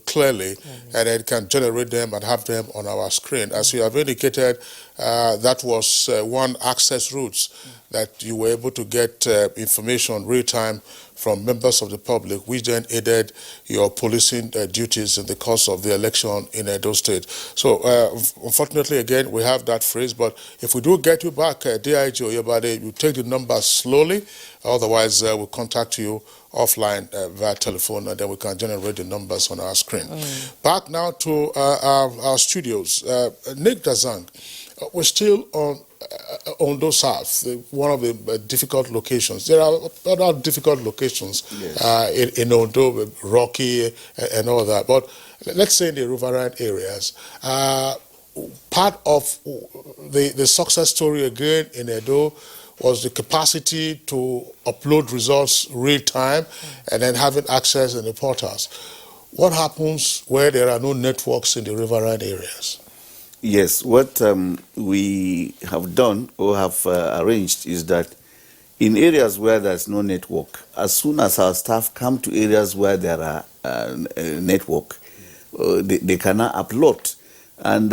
Speaker 1: clearly and then can generate them and have them on our screen. As you have indicated, that was one access routes that you were able to get information real time from members of the public, which then aided your policing duties in the course of the election in Edo State. So, unfortunately, again, we have that freeze, but if we do get you back, DIG Oyebade, you take the numbers slowly, otherwise we'll contact you offline via telephone, and then we can generate the numbers on our screen. Back now to our studios. Nick Dazang, we're still on Ondo South, one of the difficult locations. There are other difficult locations in Ondo, Rocky and all that. But let's say in the riverine areas, part of the success story again in Edo was the capacity to upload results real time and then having access in the portals. What happens where there are no networks in the riverine areas?
Speaker 14: Yes, what we have done or have arranged is that in areas where there's no network, as soon as our staff come to areas where there are network, they cannot upload. And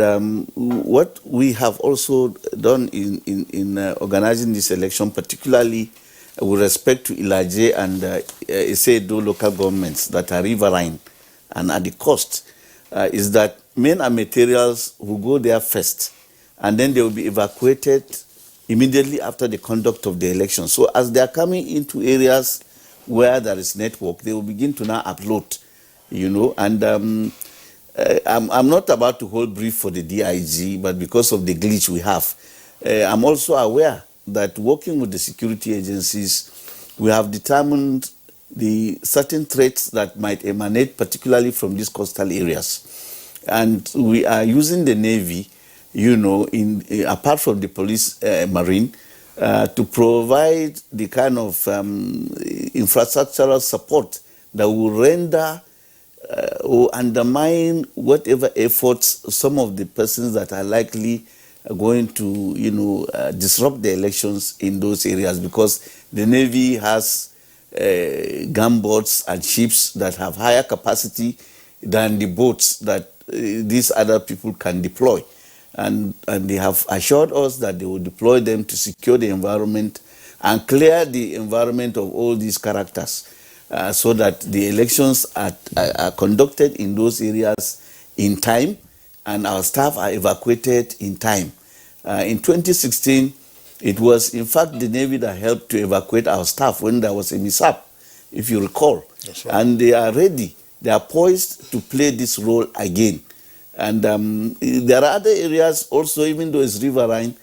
Speaker 14: what we have also done in organizing this election, particularly with respect to Ilaje and Esedo local governments that are riverine and at the coast, is that men and materials will go there first, and then they will be evacuated immediately after the conduct of the election. So as they are coming into areas where there is network, they will begin to now upload, you know, and I'm not about to hold brief for the DIG, but because of the glitch we have, I'm also aware that working with the security agencies, we have determined the certain threats that might emanate, particularly from these coastal areas. And we are using the Navy, you know, apart from the police, Marine, to provide the kind of infrastructural support that will render or undermine whatever efforts some of the persons that are likely going to, you know, disrupt the elections in those areas, because the Navy has gunboats and ships that have higher capacity than the boats that these other people can deploy. And they have assured us that they will deploy them to secure the environment and clear the environment of all these characters so that the elections are conducted in those areas in time and our staff are evacuated in time. In 2016, it was in fact the Navy that helped to evacuate our staff when there was a mishap, if you recall.
Speaker 1: That's right.
Speaker 14: And they are ready, they are poised to play this role again. And there are other areas also, even though it's riverine,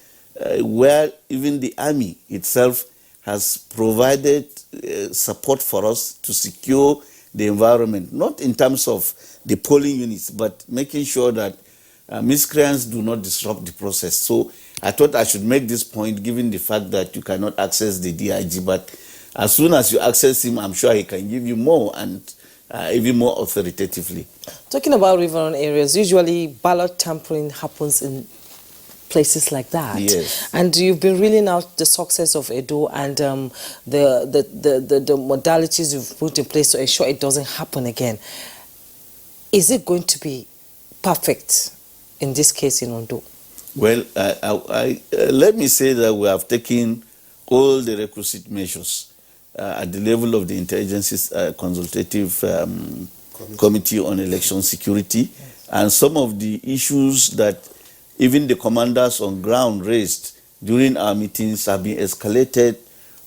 Speaker 14: where even the army itself has provided support for us to secure the environment, not in terms of the polling units, but making sure that miscreants do not disrupt the process. So I thought I should make this point, given the fact that you cannot access the DIG, but as soon as you access him, I'm sure he can give you more and even more authoritatively.
Speaker 2: Talking about riverine areas, usually ballot tampering happens in places like that.
Speaker 14: Yes.
Speaker 2: And you've been reeling out the success of Edo and the modalities you've put in place to ensure it doesn't happen again. Is it going to be perfect in this case in Ondo?
Speaker 14: Well, let me say that we have taken all the requisite measures at the level of the Interagencies Consultative Committee on Election Security, and some of the issues that even the commanders on ground raised during our meetings have been escalated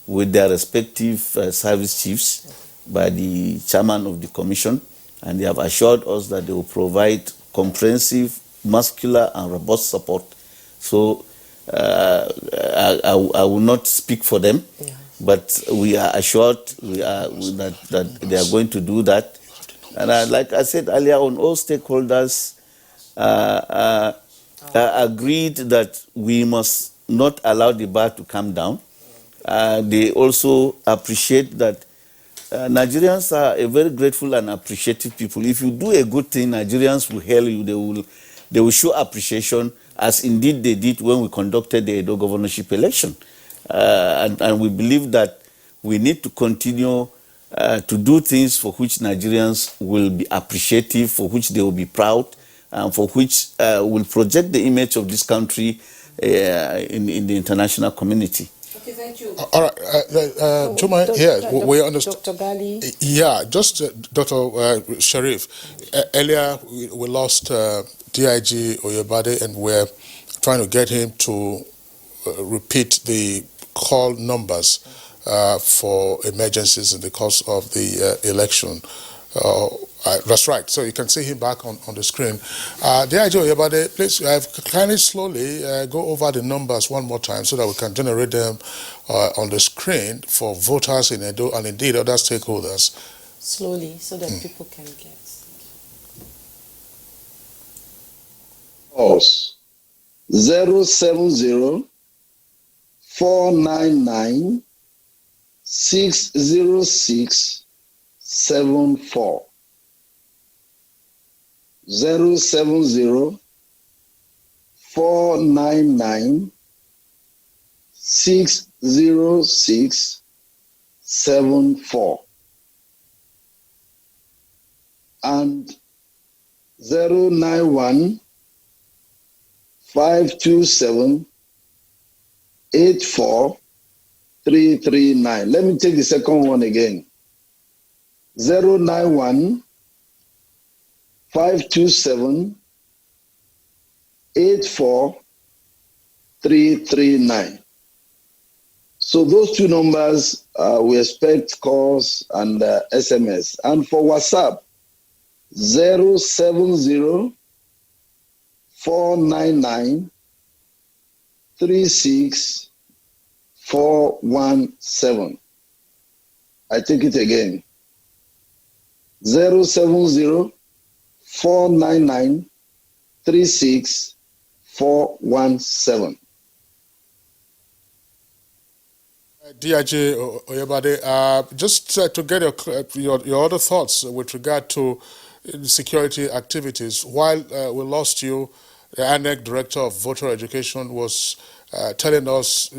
Speaker 14: with their respective service chiefs by the chairman of the commission, and they have assured us that they will provide comprehensive, muscular and robust support. So I will not speak for them. Yeah. But we are assured that they are going to do that. And like I said earlier on, all stakeholders agreed that we must not allow the bar to come down. They also appreciate that Nigerians are a very grateful and appreciative people. If you do a good thing, Nigerians will hail you. They will show appreciation, as indeed they did when we conducted the Edo governorship election. And we believe that we need to continue to do things for which Nigerians will be appreciative, for which they will be proud, and for which will project the image of this country in the international community.
Speaker 1: Okay, thank you. All right, Juma, here, we understand.
Speaker 2: Dr. Gali?
Speaker 1: Yeah, just Dr. Sharif. Earlier, we lost DIG Oyebade, and we're trying to get him to repeat the call numbers for emergencies in the course of the election. That's right. So you can see him back on the screen. DIG Oyebade, please kindly slowly go over the numbers one more time so that we can generate them on the screen for voters in Edo and indeed other stakeholders.
Speaker 2: Slowly, so that people can get.
Speaker 18: Pause. 070 499 606 74. 070 499 606 74 and 091 527 84339. Let me take the second one again. 091 527 84339. So those two numbers, we expect calls and SMS. And for WhatsApp, 070 499 36417. I take it again. 070 499 36417.
Speaker 1: DIG Oyebade, just to get your other thoughts with regard to security activities. While we lost you, the Inec Director of Voter Education was telling us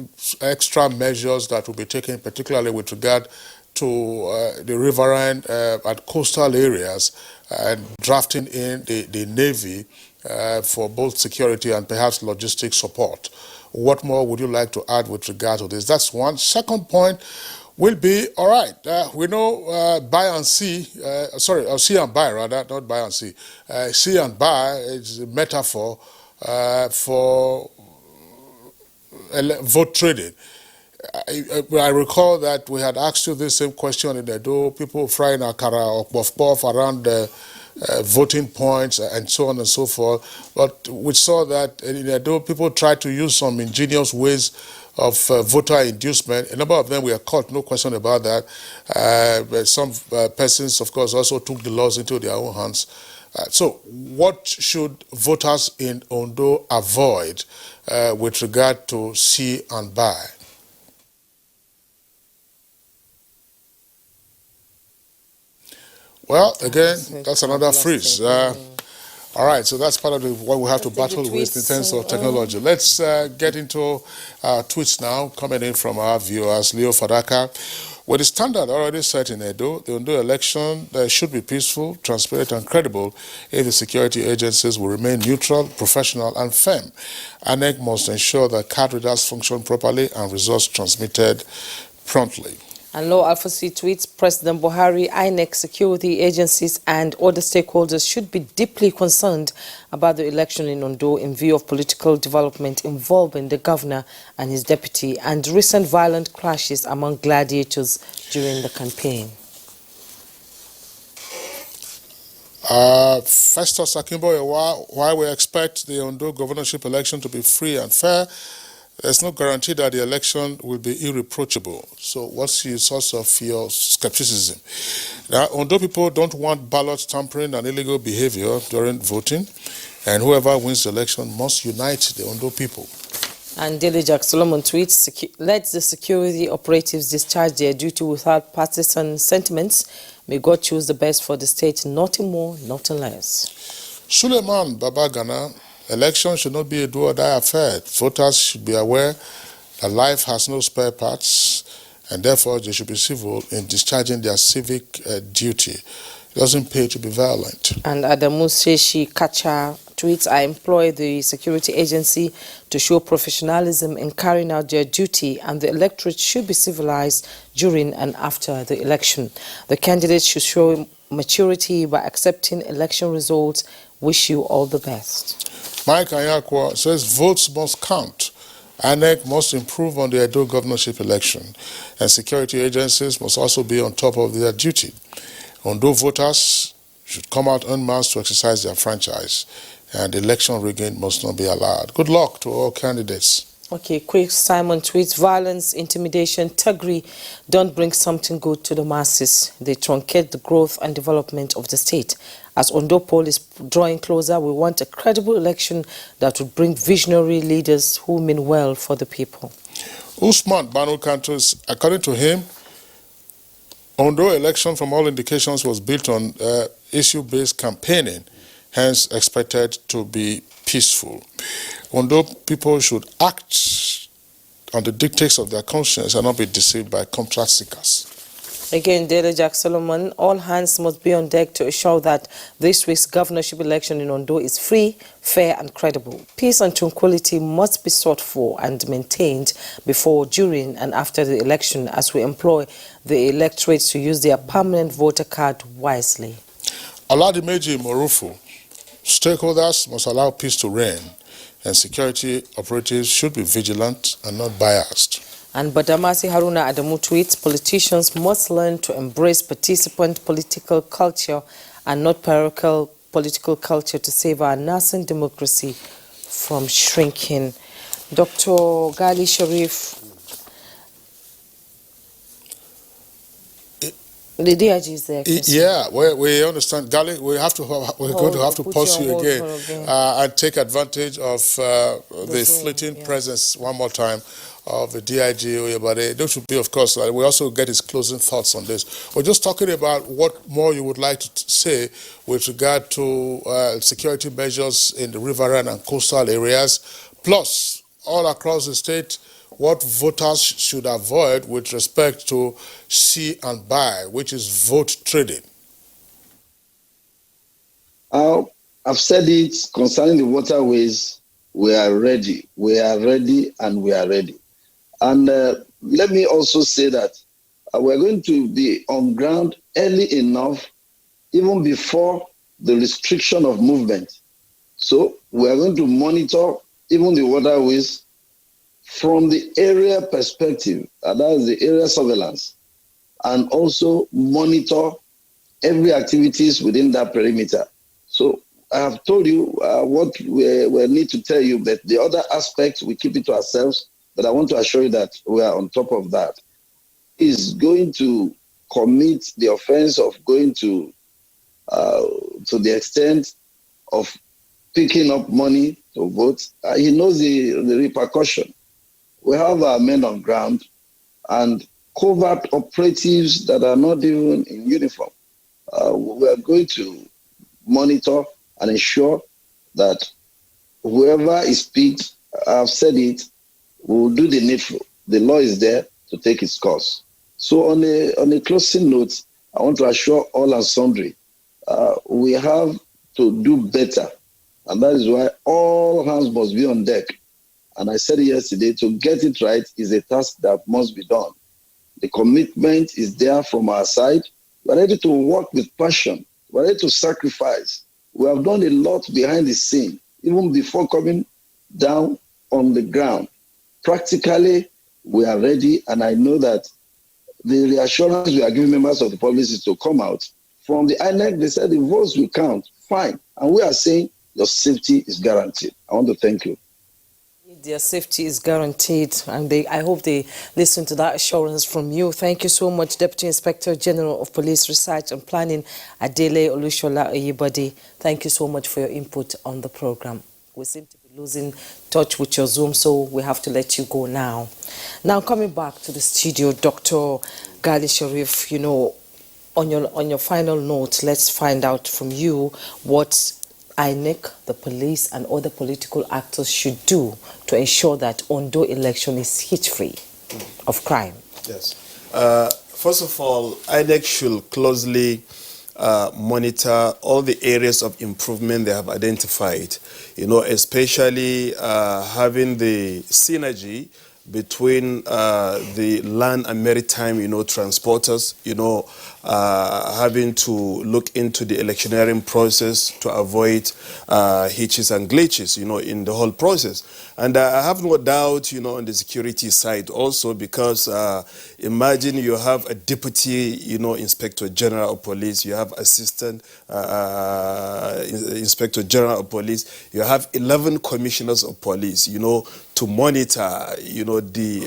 Speaker 1: extra measures that will be taken, particularly with regard to to the riverine and coastal areas and drafting in the Navy for both security and perhaps logistic support. What more would you like to add with regard to this? That's one. Second point will be, all right, we know buy and see, see and buy rather, not buy and see. See and buy is a metaphor for vote trading. I recall that we had asked you this same question in Edo, people frying akara or puff around voting points and so on and so forth. But we saw that in Edo, people tried to use some ingenious ways of voter inducement. A number of them were caught, no question about that. Some persons, of course, also took the laws into their own hands. So what should voters in Ondo avoid with regard to see and buy? Well, again, that's another freeze. All right, so that's part of what we have to battle with in terms of technology. Let's get into tweets now, coming in from our viewers. Leo Fadaka. With the standard already set in Edo, the Ondo election should be peaceful, transparent, and credible if the security agencies will remain neutral, professional, and firm. Inec must ensure that card readers function properly and results transmitted promptly.
Speaker 2: And Law Alpha C tweets, President Buhari, Inec, security agencies and other stakeholders should be deeply concerned about the election in Ondo in view of political development involving the governor and his deputy and recent violent clashes among gladiators during the campaign.
Speaker 1: Festus Akimbo, while we expect the Ondo governorship election to be free and fair, there's no guarantee that the election will be irreproachable. So what's the source of your skepticism? Now, Ondo people don't want ballot tampering and illegal behavior during voting, and whoever wins the election must unite the Ondo people.
Speaker 2: And Daily Jack Solomon tweets, let the security operatives discharge their duty without partisan sentiments. May God choose the best for the state, nothing more, nothing less.
Speaker 1: Suleiman Babagana, election should not be a do-or-die affair. Voters should be aware that life has no spare parts, and therefore they should be civil in discharging their civic duty. It doesn't pay to be violent.
Speaker 2: And Adamu Seshi Kacha tweets, I employ the security agency to show professionalism in carrying out their duty, and the electorate should be civilized during and after the election. The candidates should show maturity by accepting election results. Wish you all the best.
Speaker 1: Mike Ayakwa says votes must count. Inec must improve on the Edo governorship election, and security agencies must also be on top of their duty. Ondo voters should come out en masse to exercise their franchise, and election rigging must not be allowed. Good luck to all candidates.
Speaker 2: Okay, quick Simon tweets, violence, intimidation, thuggery don't bring something good to the masses. They truncate the growth and development of the state. As Ondo poll is drawing closer, we want a credible election that would bring visionary leaders who mean well for the people.
Speaker 1: Usman Banu Kantos, according to him, Ondo election from all indications was built on issue-based campaigning, hence expected to be peaceful. Ondo people should act on the dictates of their conscience and not be deceived by contract seekers.
Speaker 2: Again, Daily Jack Solomon, all hands must be on deck to ensure that this week's governorship election in Ondo is free, fair and credible. Peace and tranquility must be sought for and maintained before, during and after the election as we employ the electorate to use their permanent voter card wisely.
Speaker 1: Oladimeji Morufu, stakeholders must allow peace to reign, and security operatives should be vigilant and not biased.
Speaker 2: And Badamasi Haruna Adamu tweets, politicians must learn to embrace participant political culture and not parochial political culture to save our nascent democracy from shrinking. Dr. Gali Sharif, the DIG is there.
Speaker 1: Yeah, we understand. Gali, we're going to have to pause you again and take advantage of the fleeting presence one more time of the DIG Oyebade. Those should be, of course, we also get his closing thoughts on this. We're just talking about what more you would like to say with regard to security measures in the riverine and coastal areas, plus all across the state. what voters should avoid with respect to see and buy, which is vote trading?
Speaker 18: I've said it concerning the waterways. We are ready. We are ready and we are ready. And let me also say that we're going to be on ground early enough, even before the restriction of movement. So we are going to monitor even the waterways from the area perspective, that is the area surveillance, and also monitor every activities within that perimeter. So I have told you what we need to tell you, but the other aspects, we keep it to ourselves. But I want to assure you that we are on top of that. Is going to commit the offense of going to the extent of picking up money to vote. He knows the repercussion. We have our men on ground and covert operatives that are not even in uniform. We are going to monitor and ensure that whoever is picked, I've said it, will do the needful. The law is there to take its course. So on a closing note, I want to assure all and sundry, we have to do better. And that is why all hands must be on deck. And I said yesterday, to get it right is a task that must be done. The commitment is there from our side. We're ready to work with passion. We're ready to sacrifice. We have done a lot behind the scene, even before coming down on the ground. Practically, we are ready, and I know that the reassurance we are giving members of the public is to come out. From the Inec, they said the votes will count. Fine. And we are saying your safety is guaranteed. I want to thank you.
Speaker 2: Their safety is guaranteed, and I hope they listen to that assurance from you. Thank you so much, Deputy Inspector General of Police Research and Planning, Adele Olushola Oyebode. Thank you so much for your input on the program. We seem to be losing touch with your Zoom, so we have to let you go now. Now, coming back to the studio, Dr. Gali Sharif, you know, on your final note, let's find out from you what Inec, the police, and other political actors should do to ensure that Ondo election is hit-free of crime.
Speaker 15: Yes. First of all, Inec should closely monitor all the areas of improvement they have identified, you know, especially having the synergy between the land and maritime, you know, transporters, you know, having to look into the electioneering process to avoid hitches and glitches, you know, in the whole process. And I have no doubt, you know, on the security side also, because imagine you have a deputy, you know, inspector general of police, you have assistant inspector general of police, you have 11 commissioners of police, you know, to monitor, you know, the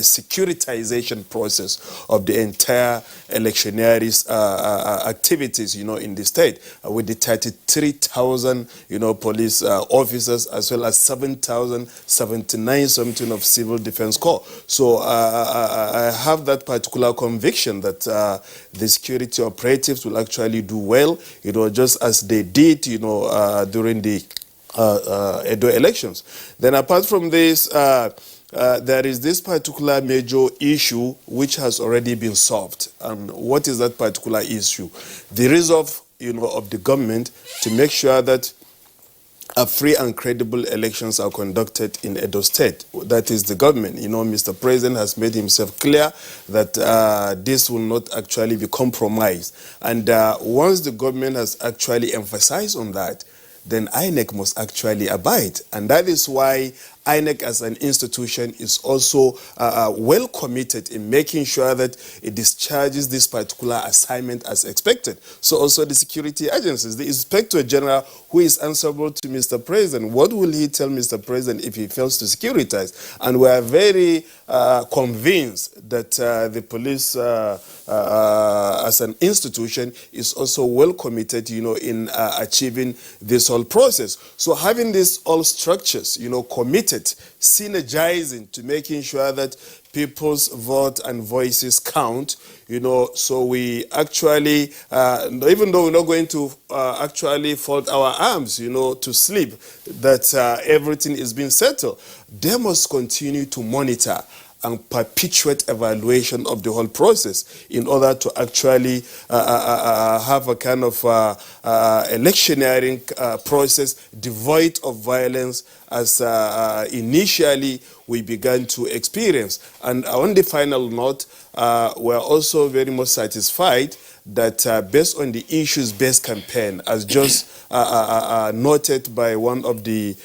Speaker 15: securitization process of the entire electioneering activities, you know, in the state, with the 33,000, you know, police officers, as well as 7,079 something of civil defense corps. So I have that particular conviction that the security operatives will actually do well, you know, just as they did, you know, during the Edo elections. Then apart from this, there is this particular major issue which has already been solved. And what is that particular issue? The resolve, you know, of the government to make sure that free and credible elections are conducted in Edo State. That is the government. You know, Mr. President has made himself clear that this will not actually be compromised. And once the government has actually emphasized on that, then INEC must actually abide. And that is why INEC as an institution is also well committed in making sure that it discharges this particular assignment as expected. So also the security agencies, the Inspector General who is answerable to Mr. President, what will he tell Mr. President if he fails to securitize? And we are very convinced that the police as an institution is also well committed, you know, in achieving this whole process. So having these all structures, you know, committed, synergizing to making sure that people's vote and voices count, so we actually, even though we're not going to actually fold our arms, to sleep, that everything is being settled, they must continue to monitor and perpetuate evaluation of the whole process in order to actually have a kind of electioneering process devoid of violence as initially we began to experience. And on the final note, we're also very much satisfied that based on the issues-based campaign, as just noted by one of the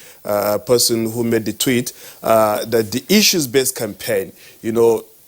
Speaker 15: person who made the tweet, that the issues-based campaign,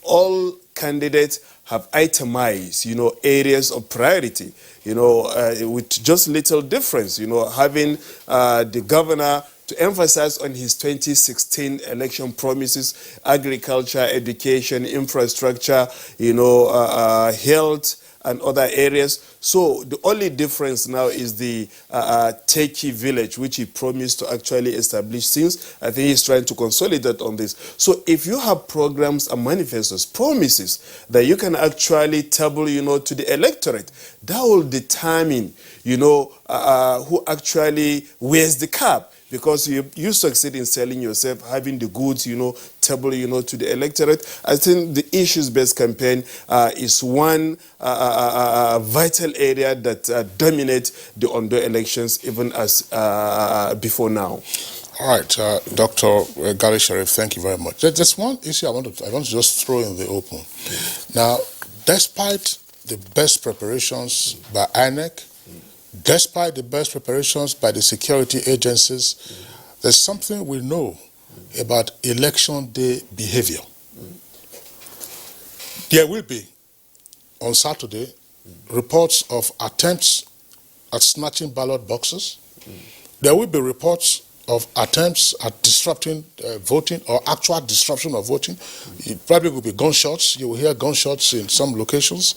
Speaker 15: all candidates have itemized, areas of priority, with just little difference, having the governor to emphasize on his 2016 election promises, agriculture, education, infrastructure, health, and other areas. So the only difference now is the Techie village, which he promised to actually establish since. I think he's trying to consolidate on this. So if you have programs and manifestos, promises that you can actually table, to the electorate, that will determine, who actually wears the cap. Because you succeed in selling yourself, having the goods, table, to the electorate. I think the issues-based campaign is one vital area that dominates the Ondo elections, even as before now.
Speaker 1: All right, Dr. Gali Sharif, thank you very much. There's one issue I want to just throw in the open. Now, despite the best preparations by Inec, despite the best preparations by the security agencies, there's something we know about election day behavior. There will be, on Saturday, reports of attempts at snatching ballot boxes. There will be reports of attempts at disrupting voting or actual disruption of voting. It probably will be gunshots. You will hear gunshots in some locations.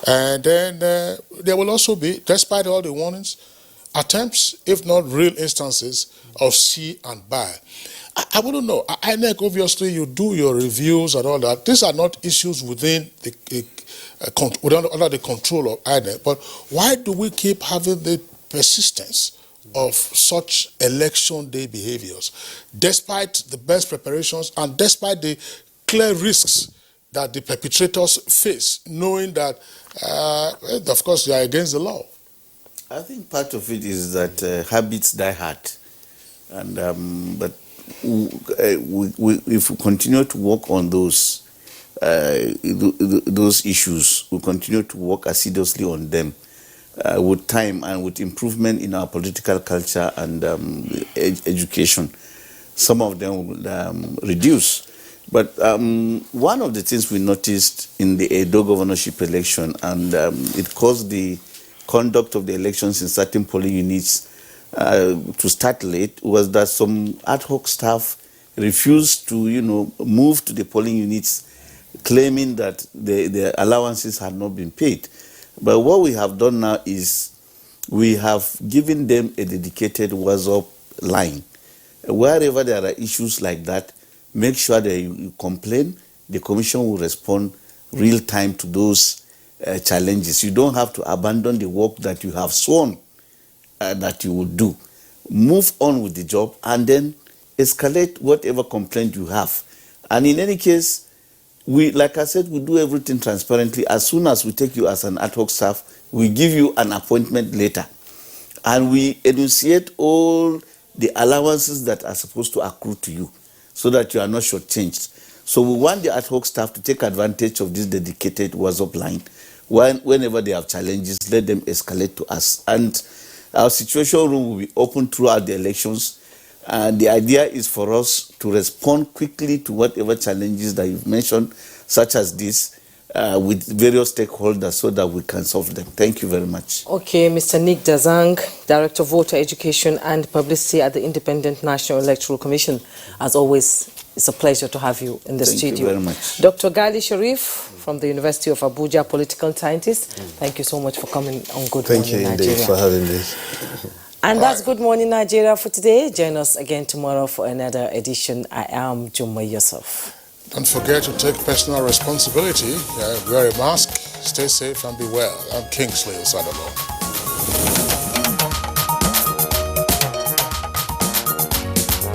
Speaker 1: And then there will also be, despite all the warnings, attempts, if not real instances, of see and buy. I wouldn't know. INEC, obviously, you do your reviews and all that. These are not issues within under the control of INEC. But why do we keep having the persistence of such election day behaviors, despite the best preparations and despite the clear risks that the perpetrators face, knowing that, of course, they are against the law?
Speaker 14: I think part of it is that habits die hard. And, but if we continue to work on those issues, we continue to work assiduously on them, with time and with improvement in our political culture and education, some of them will reduce. But one of the things we noticed in the Edo governorship election, and it caused the conduct of the elections in certain polling units to start late, was that some ad hoc staff refused to, move to the polling units, claiming that the allowances had not been paid. But what we have done now is we have given them a dedicated WhatsApp line. Wherever there are issues like that, make sure that you complain. The commission will respond real time to those challenges. You don't have to abandon the work that you have sworn that you will do. Move on with the job and then escalate whatever complaint you have. And in any case, like I said, we do everything transparently. As soon as we take you as an ad hoc staff, we give you an appointment letter. And we enunciate all the allowances that are supposed to accrue to you so that you are not shortchanged. So we want the ad hoc staff to take advantage of this dedicated WhatsApp line. Whenever they have challenges, let them escalate to us. And our situation room will be open throughout the elections. And the idea is for us to respond quickly to whatever challenges that you've mentioned, such as this, with various stakeholders so that we can solve them. Thank you very much.
Speaker 2: Okay, Mr. Nick Dazang, Director of Voter Education and Publicity at the Independent National Electoral Commission. As always, it's a pleasure to have you in the studio.
Speaker 14: Thank you very much.
Speaker 2: Dr. Gali Sharif from the University of Abuja, political scientist. Thank you so much for coming on Good Morning Nigeria.
Speaker 15: Thank you indeed for having me.
Speaker 2: And that's Good Morning Nigeria for today. Join us again tomorrow for another edition. I am Jumma Yusuf.
Speaker 1: Don't forget to take personal responsibility, wear a mask, stay safe and be well. I'm Kingsley Osadabo.